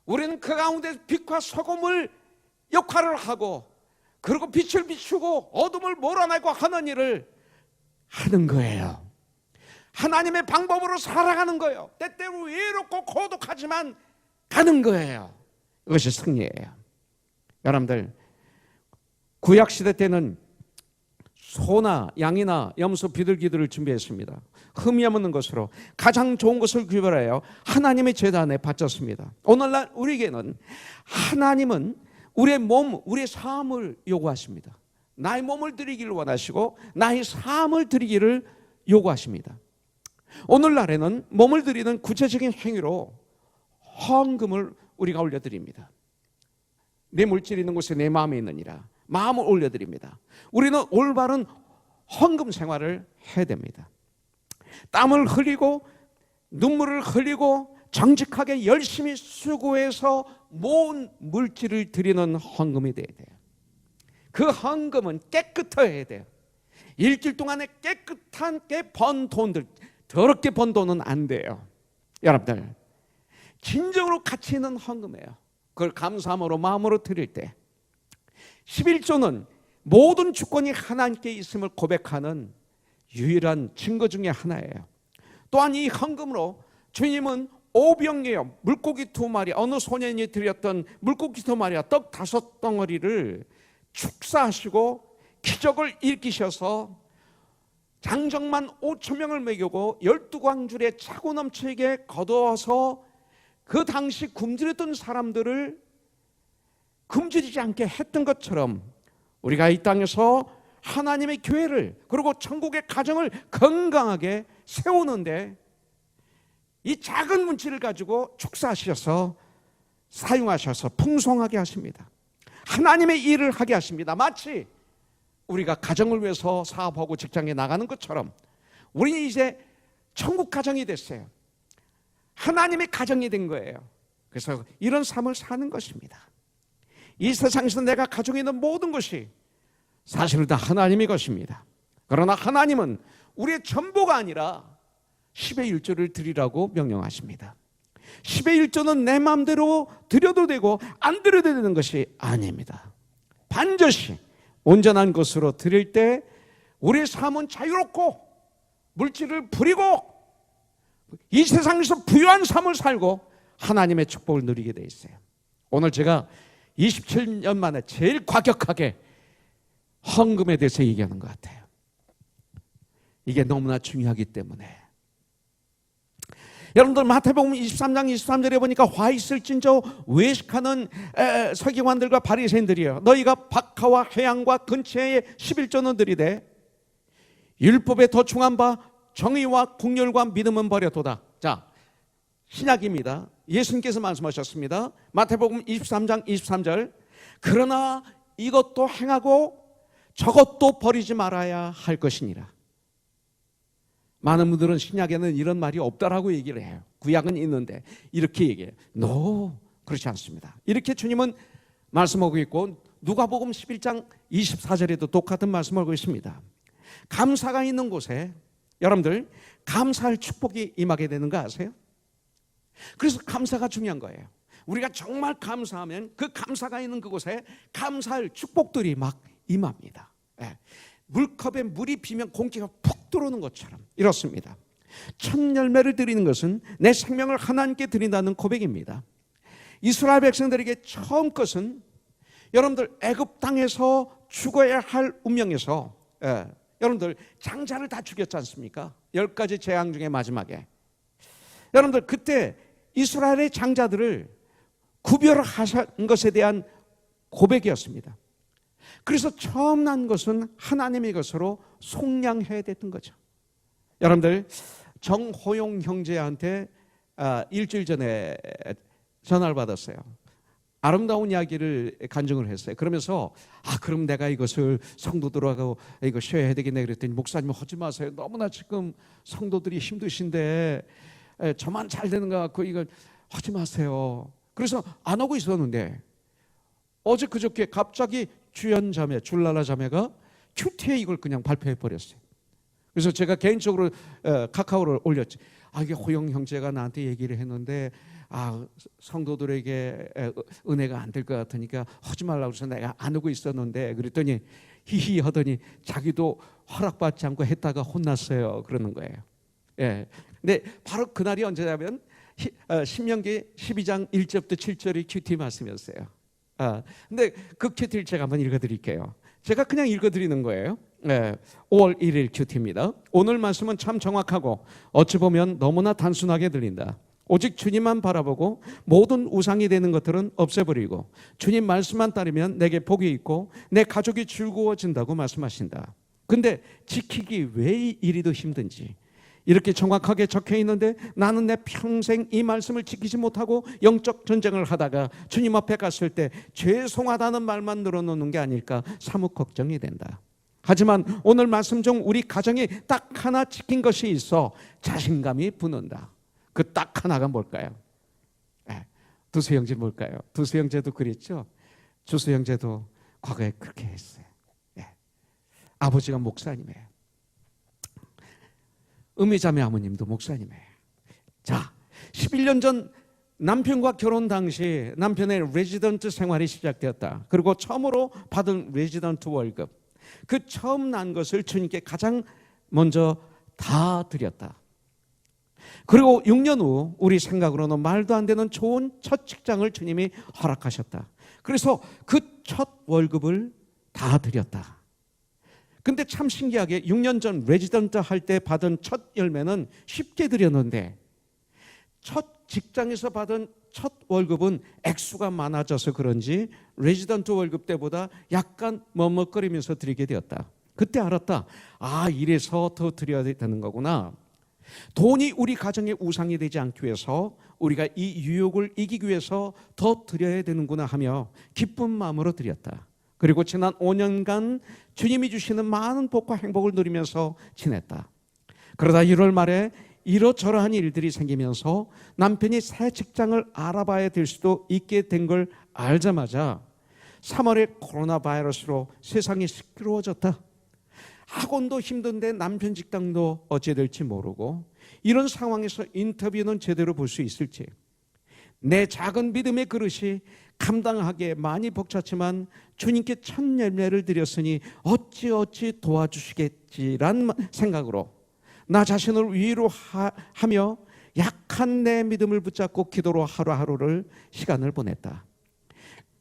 우리는 그 가운데 빛과 소금을 역할을 하고, 그리고 빛을 비추고 어둠을 몰아내고 하는 일을 하는 거예요. 하나님의 방법으로 살아가는 거예요. 때때로 외롭고 고독하지만 가는 거예요. 이것이 승리예요. 여러분들, 구약시대 때는 소나 양이나 염소, 비둘기들을 준비했습니다. 흠이 없는 것으로 가장 좋은 것을 구별하여 하나님의 제단에 바쳤습니다. 오늘날 우리에게는 하나님은 우리의 몸, 우리의 삶을 요구하십니다. 나의 몸을 드리기를 원하시고 나의 삶을 드리기를 요구하십니다. 오늘날에는 몸을 드리는 구체적인 행위로 헌금을 우리가 올려드립니다. 내 물질이 있는 곳에 내 마음이 있느니라, 마음을 올려드립니다. 우리는 올바른 헌금 생활을 해야 됩니다. 땀을 흘리고 눈물을 흘리고 정직하게 열심히 수고해서 모은 물질을 드리는 헌금이 돼야 돼요. 그 헌금은 깨끗해야 돼요. 일주일 동안에 깨끗하게 번 돈들, 더럽게 번 돈은 안 돼요. 여러분들, 진정으로 가치 있는 헌금이에요. 그걸 감사함으로 마음으로 드릴 때, 11조는 모든 주권이 하나님께 있음을 고백하는 유일한 증거 중에 하나예요. 또한 이 헌금으로 주님은 오병이어 물고기 2마리, 어느 소년이 드렸던 물고기 2마리와 떡 5덩어리를 축사하시고 기적을 일으키셔서 장정만 5,000명을 먹이고 12광줄에 차고 넘치게 거두어서 그 당시 굶주렸던 사람들을 굶주리지 않게 했던 것처럼 우리가 이 땅에서 하나님의 교회를, 그리고 천국의 가정을 건강하게 세우는데 이 작은 문치를 가지고 축사하셔서 사용하셔서 풍성하게 하십니다. 하나님의 일을 하게 하십니다. 마치 우리가 가정을 위해서 사업하고 직장에 나가는 것처럼 우리는 이제 천국 가정이 됐어요. 하나님의 가정이 된 거예요. 그래서 이런 삶을 사는 것입니다. 이 세상에서 내가 가지고 있는 모든 것이 사실은 다 하나님의 것입니다. 그러나 하나님은 우리의 전부가 아니라 10의 1조를 드리라고 명령하십니다. 10의 1조는 내 마음대로 드려도 되고 안 드려도 되는 것이 아닙니다. 반드시 온전한 것으로 드릴 때 우리의 삶은 자유롭고 물질을 부리고 이 세상에서 부유한 삶을 살고 하나님의 축복을 누리게 돼 있어요. 오늘 제가 27년 만에 제일 과격하게 헌금에 대해서 얘기하는 것 같아요. 이게 너무나 중요하기 때문에. 여러분들 마태복음 23장 23절에 보니까 화 있을진저 외식하는 서기관들과 바리새인들이여, 너희가 박하와 회양과 근처에 11조는 드리되 율법에 도충한 바 정의와 국률과 믿음은 버려도다. 자, 신약입니다. 예수님께서 말씀하셨습니다. 마태복음 23장 23절, 그러나 이것도 행하고 저것도 버리지 말아야 할 것이니라. 많은 분들은 신약에는 이런 말이 없다라고 얘기를 해요. 구약은 있는데 이렇게 얘기해요. No, 그렇지 않습니다. 이렇게 주님은 말씀하고 있고 누가복음 11장 24절에도 똑같은 말씀을 하고 있습니다. 감사가 있는 곳에 여러분들 감사할 축복이 임하게 되는 거 아세요? 그래서 감사가 중요한 거예요. 우리가 정말 감사하면 그 감사가 있는 그곳에 감사할 축복들이 막 임합니다. 예. 물컵에 물이 비면 공기가 푹 들어오는 것처럼 이렇습니다. 첫 열매를 드리는 것은 내 생명을 하나님께 드린다는 고백입니다. 이스라엘 백성들에게 처음 것은 여러분들 애굽 땅에서 죽어야 할 운명에서 여러분들 장자를 다 죽였지 않습니까? 10가지 재앙 중에 마지막에. 여러분들 그때 이스라엘의 장자들을 구별하신 것에 대한 고백이었습니다. 그래서 처음 난 것은 하나님의 것으로 속량해야 됐던 거죠. 여러분들 정호용 형제한테 일주일 전에 전화를 받았어요. 아름다운 이야기를 간증을 했어요. 그러면서 그럼 내가 이것을 성도들하고 이거 쉬어야 되겠네 그랬더니 목사님 하지 마세요. 너무나 지금 성도들이 힘드신데 저만 잘 되는 것 같고 이거 하지 마세요. 그래서 안 하고 있었는데 어제 그저께 갑자기 주연 자매 줄라라 자매가 큐티에 이걸 그냥 발표해 버렸어요. 그래서 제가 개인적으로 카카오를 올렸지. 이게 호영 형제가 나한테 얘기를 했는데 성도들에게 은혜가 안 될 것 같으니까 하지 말라고 해서 내가 안 하고 있었는데 그랬더니 히히 하더니 자기도 허락받지 않고 했다가 혼났어요. 그러는 거예요. 예. 근데 바로 그날이 언제냐면 신명기 12장 1절부터 7절이 큐티 말씀이었어요. 근데 그 큐티를 제가 한번 읽어드릴게요. 제가 그냥 읽어드리는 거예요. 5월 1일 큐티입니다. 오늘 말씀은 참 정확하고 어찌 보면 너무나 단순하게 들린다. 오직 주님만 바라보고 모든 우상이 되는 것들은 없애버리고 주님 말씀만 따르면 내게 복이 있고 내 가족이 즐거워진다고 말씀하신다. 근데 지키기 왜 이리도 힘든지 이렇게 정확하게 적혀 있는데 나는 내 평생 이 말씀을 지키지 못하고 영적 전쟁을 하다가 주님 앞에 갔을 때 죄송하다는 말만 늘어놓는 게 아닐까 사뭇 걱정이 된다. 하지만 오늘 말씀 중 우리 가정이 딱 하나 지킨 것이 있어 자신감이 붙는다. 그 딱 하나가 뭘까요? 두수 형제 뭘까요? 두수 형제도 그랬죠. 주수 형제도 과거에 그렇게 했어요. 아버지가 목사님이에요. 음미자매 아버님도 목사님이에요. 자, 11년 전 남편과 결혼 당시 남편의 레지던트 생활이 시작되었다. 그리고 처음으로 받은 레지던트 월급, 그 처음 난 것을 주님께 가장 먼저 다 드렸다. 그리고 6년 후 우리 생각으로는 말도 안 되는 좋은 첫 직장을 주님이 허락하셨다. 그래서 그 첫 월급을 다 드렸다. 근데 참 신기하게 6년 전 레지던트 할 때 받은 첫 열매는 쉽게 드렸는데 첫 직장에서 받은 첫 월급은 액수가 많아져서 그런지 레지던트 월급 때보다 약간 머뭇거리면서 드리게 되었다. 그때 알았다. 이래서 더 드려야 되는 거구나. 돈이 우리 가정의 우상이 되지 않기 위해서 우리가 이 유혹을 이기기 위해서 더 드려야 되는구나 하며 기쁜 마음으로 드렸다. 그리고 지난 5년간 주님이 주시는 많은 복과 행복을 누리면서 지냈다. 그러다 1월 말에 이러저러한 일들이 생기면서 남편이 새 직장을 알아봐야 될 수도 있게 된 걸 알자마자 3월에 코로나 바이러스로 세상이 시끄러워졌다. 학원도 힘든데 남편 직장도 어찌 될지 모르고 이런 상황에서 인터뷰는 제대로 볼 수 있을지 내 작은 믿음의 그릇이 감당하기에 많이 벅찼지만 주님께 첫 열매를 드렸으니 어찌 도와주시겠지란 생각으로 나 자신을 위로하며 약한 내 믿음을 붙잡고 기도로 하루하루를 시간을 보냈다.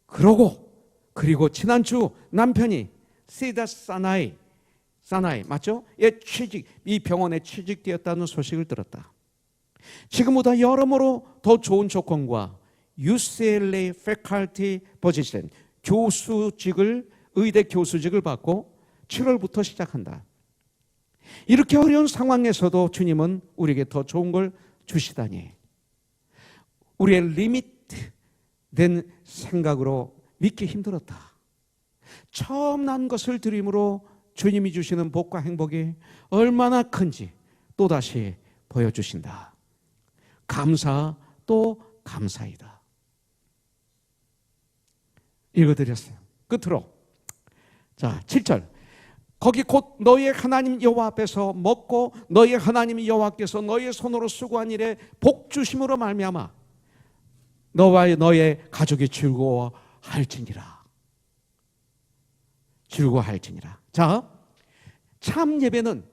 그리고 지난주 남편이 시다 사나이 맞죠? 이 병원에 취직되었다는 소식을 들었다. 지금보다 여러모로 더 좋은 조건과 UCLA Faculty Position 의대 교수직을 받고 7월부터 시작한다. 이렇게 어려운 상황에서도 주님은 우리에게 더 좋은 걸 주시다니 우리의 리미트된 생각으로 믿기 힘들었다. 처음 난 것을 드림으로 주님이 주시는 복과 행복이 얼마나 큰지 또다시 보여주신다. 감사 또 감사이다. 읽어드렸어요. 끝으로 자 7절 거기 곧 너희의 하나님 여호와 앞에서 먹고 너희의 하나님 여호와께서 너희의 손으로 수고한 일에 복 주심으로 말미암아 너와 너의 가족이 즐거워할지니라. 자, 참 예배는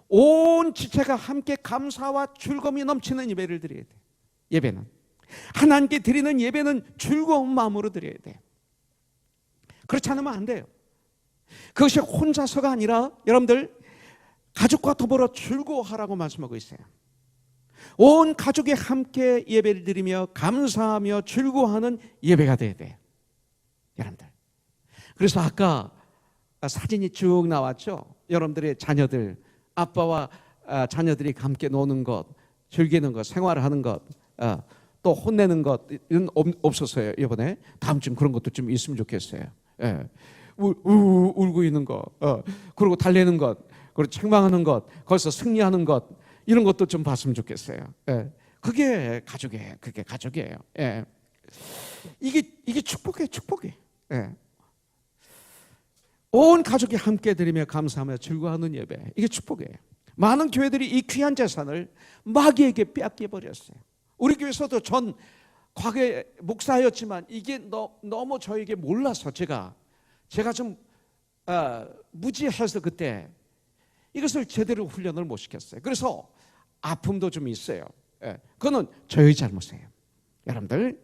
온 지체가 함께 감사와 즐거움이 넘치는 예배를 드려야 돼. 예배는 하나님께 드리는 예배는 즐거운 마음으로 드려야 돼. 그렇지 않으면 안 돼요. 그것이 혼자서가 아니라 여러분들 가족과 더불어 즐거워하라고 말씀하고 있어요. 온 가족이 함께 예배를 드리며 감사하며 즐거워하는 예배가 돼야 돼요. 여러분들. 그래서 아까 사진이 쭉 나왔죠. 여러분들의 자녀들, 아빠와 자녀들이 함께 노는 것, 즐기는 것, 생활하는 것, 또 혼내는 것은 없었어요. 이번에 다음 주 그런 것도 좀 있으면 좋겠어요. 예. 울고 있는 것, 그리고 달래는 것, 그리고 책망하는 것, 거기서 승리하는 것, 이런 것도 좀 봤으면 좋겠어요. 예. 그게 가족이에요. 그게 가족이에요. 예. 이게 축복이에요. 축복이. 예. 온 가족이 함께 드리며 감사하며 즐거워하는 예배, 이게 축복이에요. 많은 교회들이 이 귀한 재산을 마귀에게 빼앗겨 버렸어요. 우리 교회에서도 전 과거에 목사였지만 이게 너무 저에게 몰라서 제가 좀 무지해서 그때 이것을 제대로 훈련을 못 시켰어요. 그래서 아픔도 좀 있어요. 예, 그거는 저의 잘못이에요. 여러분들,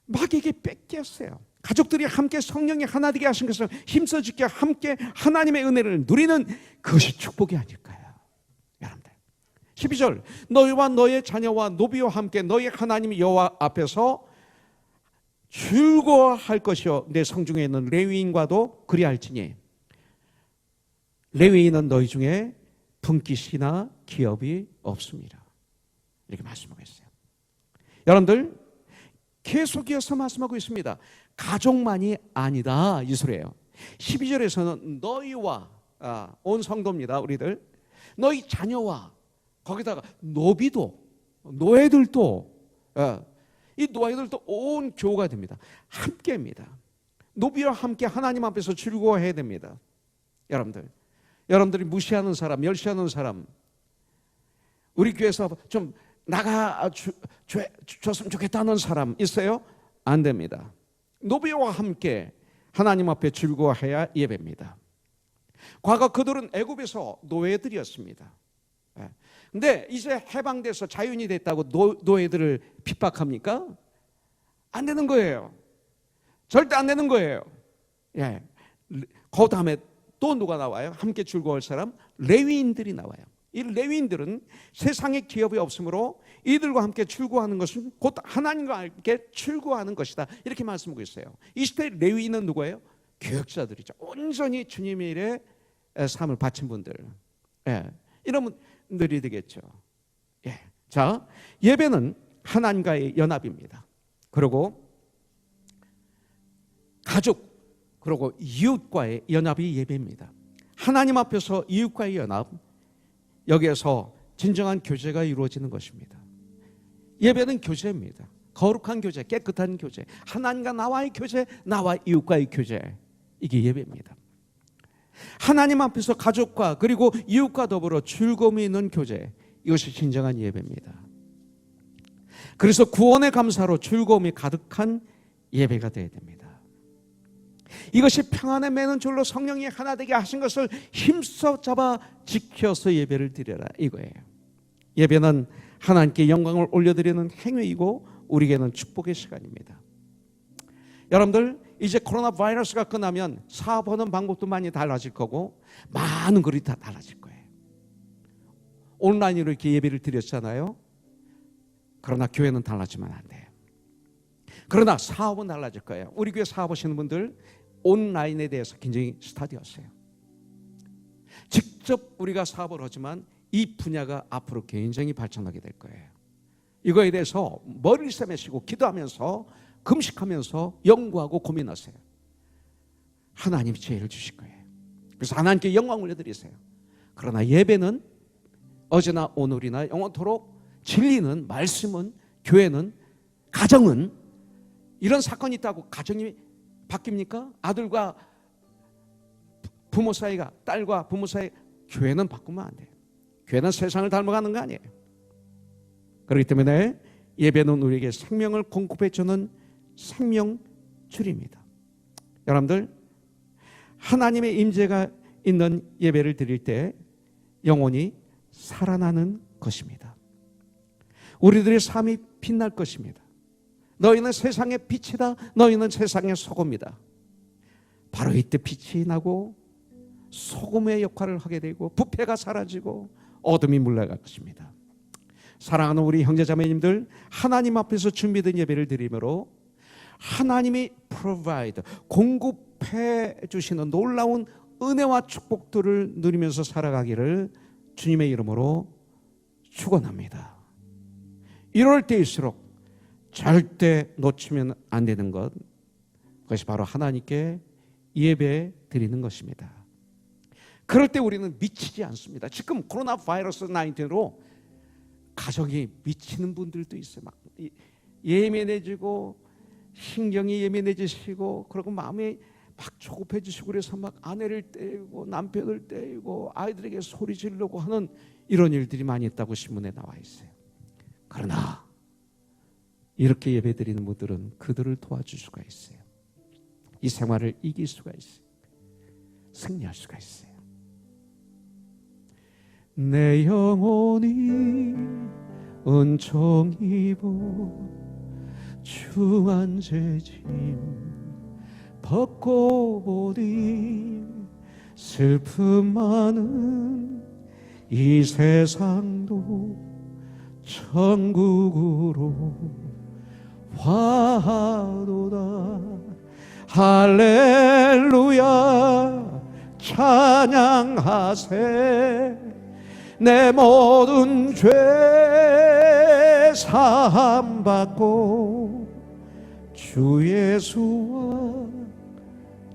마귀에게 뺏겼어요. 가족들이 함께 성령이 하나 되게 하신 것을 힘써 지켜 함께 하나님의 은혜를 누리는 그것이 축복이 아닐까요? 여러분들, 12절, 너희와 너의 자녀와 노비와 함께 너희 하나님 여호와 앞에서 즐거워할 것이요 내 성중에 있는 레위인과도 그리할지니 레위인은 너희 중에 분깃이나 기업이 없습니다. 이렇게 말씀하고 있어요. 여러분들, 계속이어서 말씀하고 있습니다. 가족만이 아니다 이 소리예요. 12절에서는 너희와 온 성도입니다. 우리들 너희 자녀와 거기다가 노비도 노예들도 이 노예들도 온 교우가 됩니다. 함께입니다. 노비와 함께 하나님 앞에서 즐거워해야 됩니다. 여러분들이 무시하는 사람, 멸시하는 사람, 우리 교회에서 좀 나가줬으면 좋겠다는 사람 있어요? 안 됩니다. 노비와 함께 하나님 앞에 즐거워해야 예배입니다. 과거 그들은 애굽에서 노예들이었습니다. 근데 이제 해방돼서 자유인이 됐다고 노예들을 핍박합니까? 안 되는 거예요. 절대 안 되는 거예요. 예. 그 다음에 또 누가 나와요? 함께 즐거워할 사람? 레위인들이 나와요. 이 레위인들은 세상에 기업이 없으므로 이들과 함께 즐거워하는 것은 곧 하나님과 함께 즐거워하는 것이다. 이렇게 말씀하고 있어요. 이 시대 레위인은 누구예요? 교역자들이죠. 온전히 주님의 일에 삶을 바친 분들. 예. 이런 분들이 되겠죠. 예. 자, 예배는 하나님과의 연합입니다. 그리고 가족, 그리고 이웃과의 연합이 예배입니다. 하나님 앞에서 이웃과의 연합, 여기에서 진정한 교제가 이루어지는 것입니다. 예배는 교제입니다. 거룩한 교제, 깨끗한 교제, 하나님과 나와의 교제, 나와 이웃과의 교제, 이게 예배입니다. 하나님 앞에서 가족과 그리고 이웃과 더불어 즐거움이 있는 교제, 이것이 진정한 예배입니다. 그래서 구원의 감사로 즐거움이 가득한 예배가 되어야 됩니다. 이것이 평안에 매는 줄로 성령이 하나 되게 하신 것을 힘써 잡아 지켜서 예배를 드려라, 이거예요. 예배는 하나님께 영광을 올려드리는 행위이고 우리에게는 축복의 시간입니다. 여러분들, 이제 코로나 바이러스가 끝나면 사업하는 방법도 많이 달라질 거고 많은 것이 다 달라질 거예요. 온라인으로 이렇게 예배를 드렸잖아요. 그러나 교회는 달라지면 안 돼요. 그러나 사업은 달라질 거예요. 우리 교회 사업하시는 분들 온라인에 대해서 굉장히 스타디였어요. 직접 우리가 사업을 하지만 이 분야가 앞으로 굉장히 발전하게 될 거예요. 이거에 대해서 머리를 싸매시고 기도하면서 금식하면서 연구하고 고민하세요. 하나님이 지혜를 주실 거예요. 그래서 하나님께 영광을 올려드리세요. 그러나 예배는 어제나 오늘이나 영원토록, 진리는, 말씀은, 교회는, 가정은, 이런 사건이 있다고 가정이 바뀝니까? 아들과 부모 사이가, 딸과 부모 사이, 교회는 바꾸면 안 돼요. 교회는 세상을 닮아가는 거 아니에요. 그렇기 때문에 예배는 우리에게 생명을 공급해 주는 생명줄입니다. 여러분들, 하나님의 임재가 있는 예배를 드릴 때 영혼이 살아나는 것입니다. 우리들의 삶이 빛날 것입니다. 너희는 세상의 빛이다. 너희는 세상의 소금이다. 바로 이때 빛이 나고 소금의 역할을 하게 되고 부패가 사라지고 어둠이 물러갈 것입니다. 사랑하는 우리 형제자매님들, 하나님 앞에서 준비된 예배를 드리므로 하나님이 provide, 공급해 주시는 놀라운 은혜와 축복들을 누리면서 살아가기를 주님의 이름으로 축원합니다. 이럴 때일수록 절대 놓치면 안 되는 것, 그것이 바로 하나님께 예배 드리는 것입니다. 그럴 때 우리는 미치지 않습니다. 지금 코로나 바이러스 19로 가정이 미치는 분들도 있어요. 막 예민해지고 신경이 예민해지시고 그리고 마음이 막 조급해지시고 그래서 막 아내를 때리고 남편을 때리고 아이들에게 소리 지르려고 하는 이런 일들이 많이 있다고 신문에 나와 있어요. 그러나 이렇게 예배드리는 분들은 그들을 도와줄 수가 있어요. 이 생활을 이길 수가 있어요. 승리할 수가 있어요. 내 영혼이 은총 입어 중한 죄짐 벗고 보니 슬픔 많은 이 세상도 천국으로 화도다. 할렐루야 찬양하세. 내 모든 죄 사함 받고 주 예수와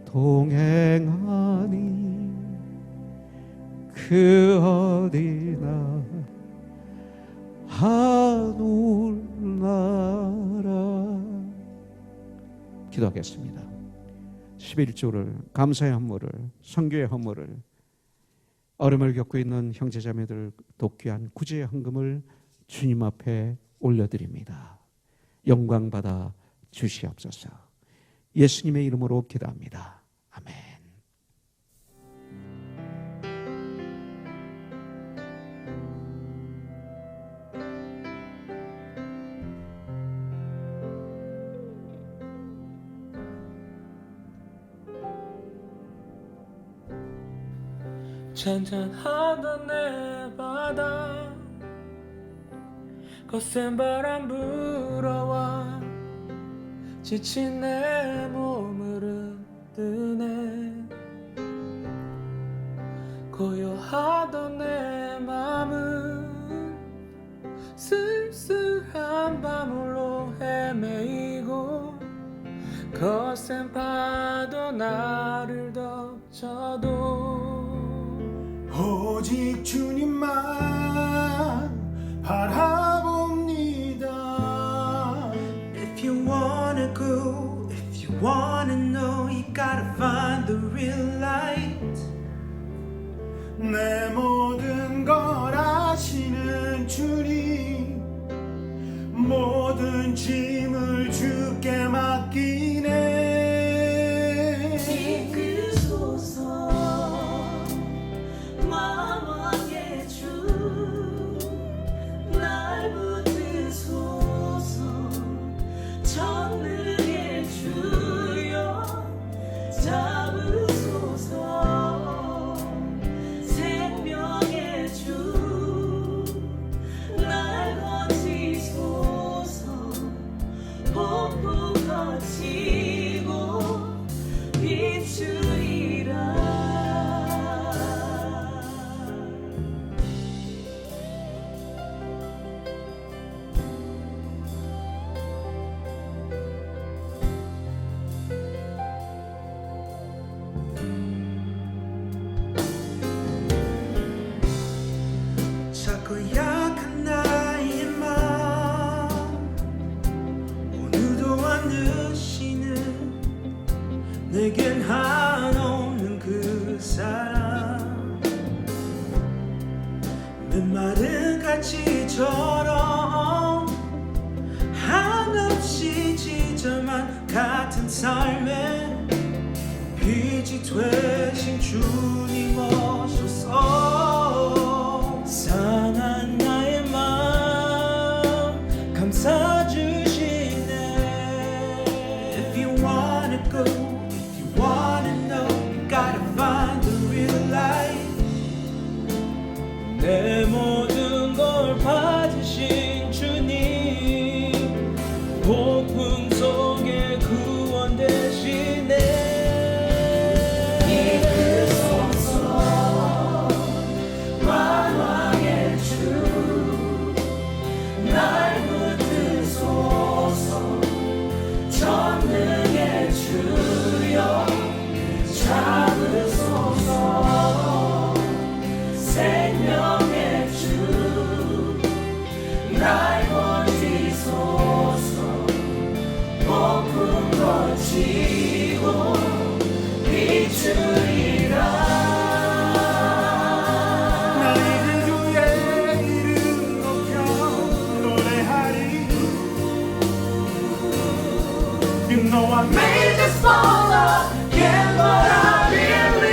동행하니 그 어디나 하늘나라. 기도하겠습니다. 11조를 감사의 헌물을, 선교의 헌물을, 어려움을 겪고 있는 형제자매들 돕귀한 구제의 헌금을 주님 앞에 올려드립니다. 영광 받아 주시옵소서. 예수님의 이름으로 기도합니다. 아멘. 잔잔하던 내 바다 거센 바람 불어와 지친 내 몸을 흔드네. 고요하던 내 맘은 쓸쓸한 밤으로 헤매이고 거센 파도 나를 덮쳐도 오직 주님만 바라봅니다. If you wanna go, if you wanna know, you gotta find the real light. 내 모든 걸 아시는 주님, 모든 짐을 주께 맡기네. 이끄소서 만왕의 주, 날 붙드소서 전능의 주여 잡으소서. 생명의 주, 날 건지소서. 폭풍 거치고 비추리라. 자꾸 약한 나의 마음 오늘도 안 드시는 내겐 한없는 그 사랑. 메마른 가치처럼 한없이 지저만 같은 삶에 빛이 되신 주님 오소서. 상한 나의 마음 감싸 주시네. If you wanna go, if you wanna know, 내 모든 걸 받으신 주님 폭풍 속에 구원 되시네 이끄소서 만왕의 주 날 붙드소서 전능의 주여 잡으소서 생명의 주 날 버티소서 폭풍 거치고 비추리라 나에게 주의 이름 높여 노래하리 You know I may just fall again but I believe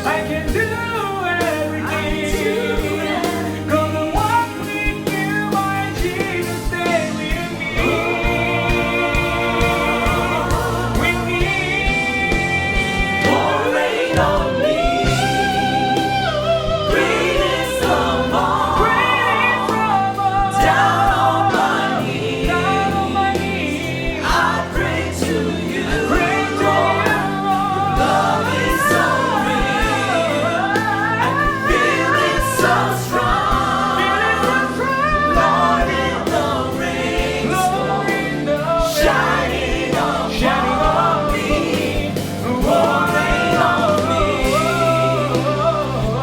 I can do everything Gonna walk with you my Jesus stay with me Pour rain on me greatest of all down on my knees I pray to you love is so real I can feel it so strong Lord in the rain shining on me pour rain on me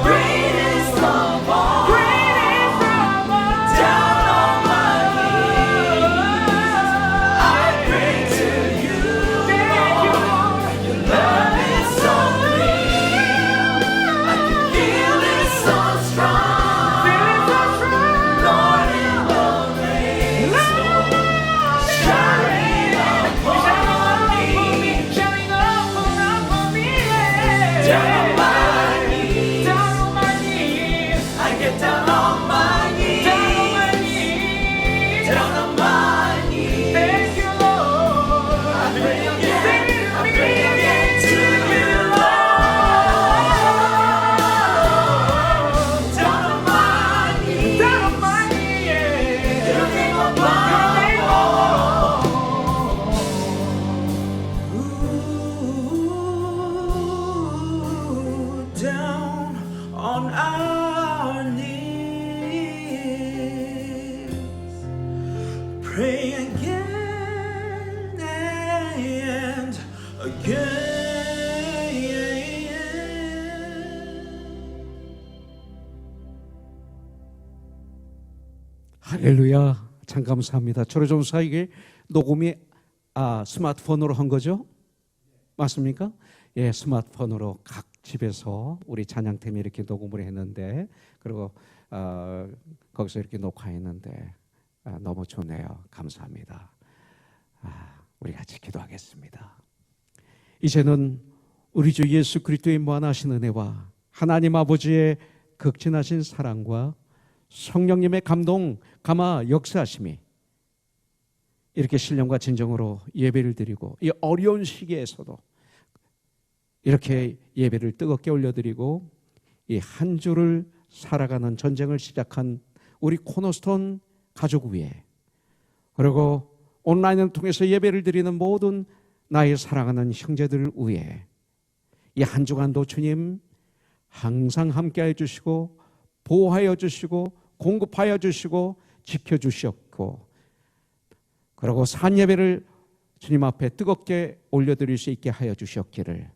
greatest of all down on my knees I pray to you your love is so real I can feel it so strong Lord in the rain shining upon me down on my knees I get down on my knees down on my knees Thank you Lord I pray again to you Lord down on my knees looking above Ooh, down on our knees, pray again and again. 할렐루야. 참 감사합니다. 초로종사에게 녹음이 스마트폰으로 한 거죠? 맞습니까? 예, 스마트폰으로 각 집에서 우리 찬양팀이 이렇게 녹음을 했는데 그리고 거기서 이렇게 녹화했는데 너무 좋네요. 감사합니다. 우리 같이 기도하겠습니다. 이제는 우리 주 예수 그리스도의 무한하신 은혜와 하나님 아버지의 극진하신 사랑과 성령님의 감동, 감화 역사하심이 이렇게 신령과 진정으로 예배를 드리고 이 어려운 시기에서도 이렇게 예배를 뜨겁게 올려드리고 이 한 주를 살아가는 전쟁을 시작한 우리 코너스톤 가족 위에 그리고 온라인을 통해서 예배를 드리는 모든 나의 사랑하는 형제들 위에 이 한 주간도 주님 항상 함께해 주시고 보호하여 주시고 공급하여 주시고 지켜주셨고 그리고 산예배를 주님 앞에 뜨겁게 올려드릴 수 있게 하여 주셨기를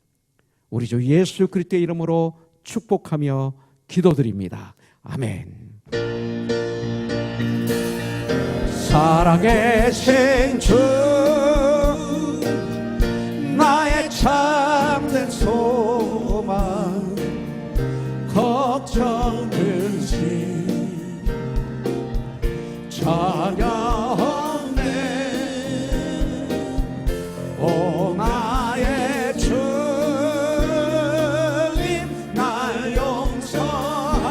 우리 주 예수 그리스도의 이름으로 축복하며 기도드립니다. 아멘. 살아계신 주 나의 참된 소망 걱정 근심 전혀 없네 오 나의 주님 날 용서하사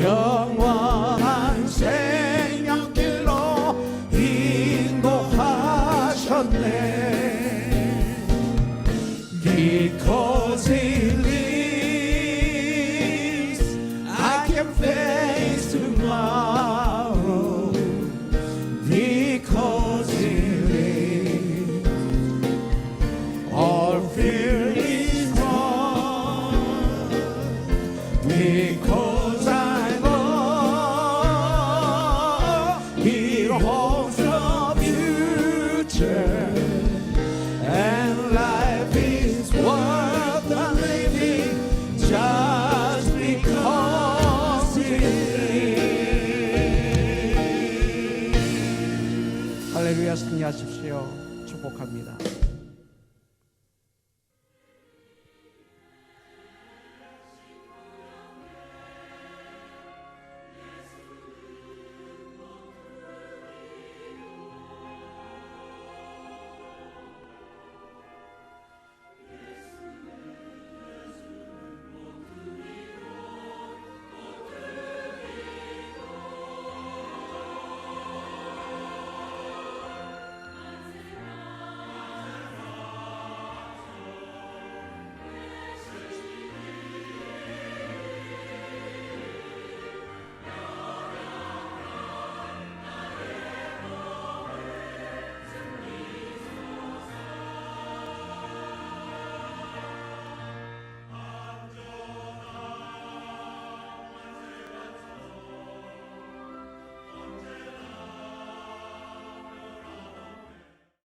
영원한 생명길로 인도하셨네 Because he fear is gone, because I know He holds the future, and life is worth the living just because He lives. 할렐루야, 승리하십시오. 축복합니다.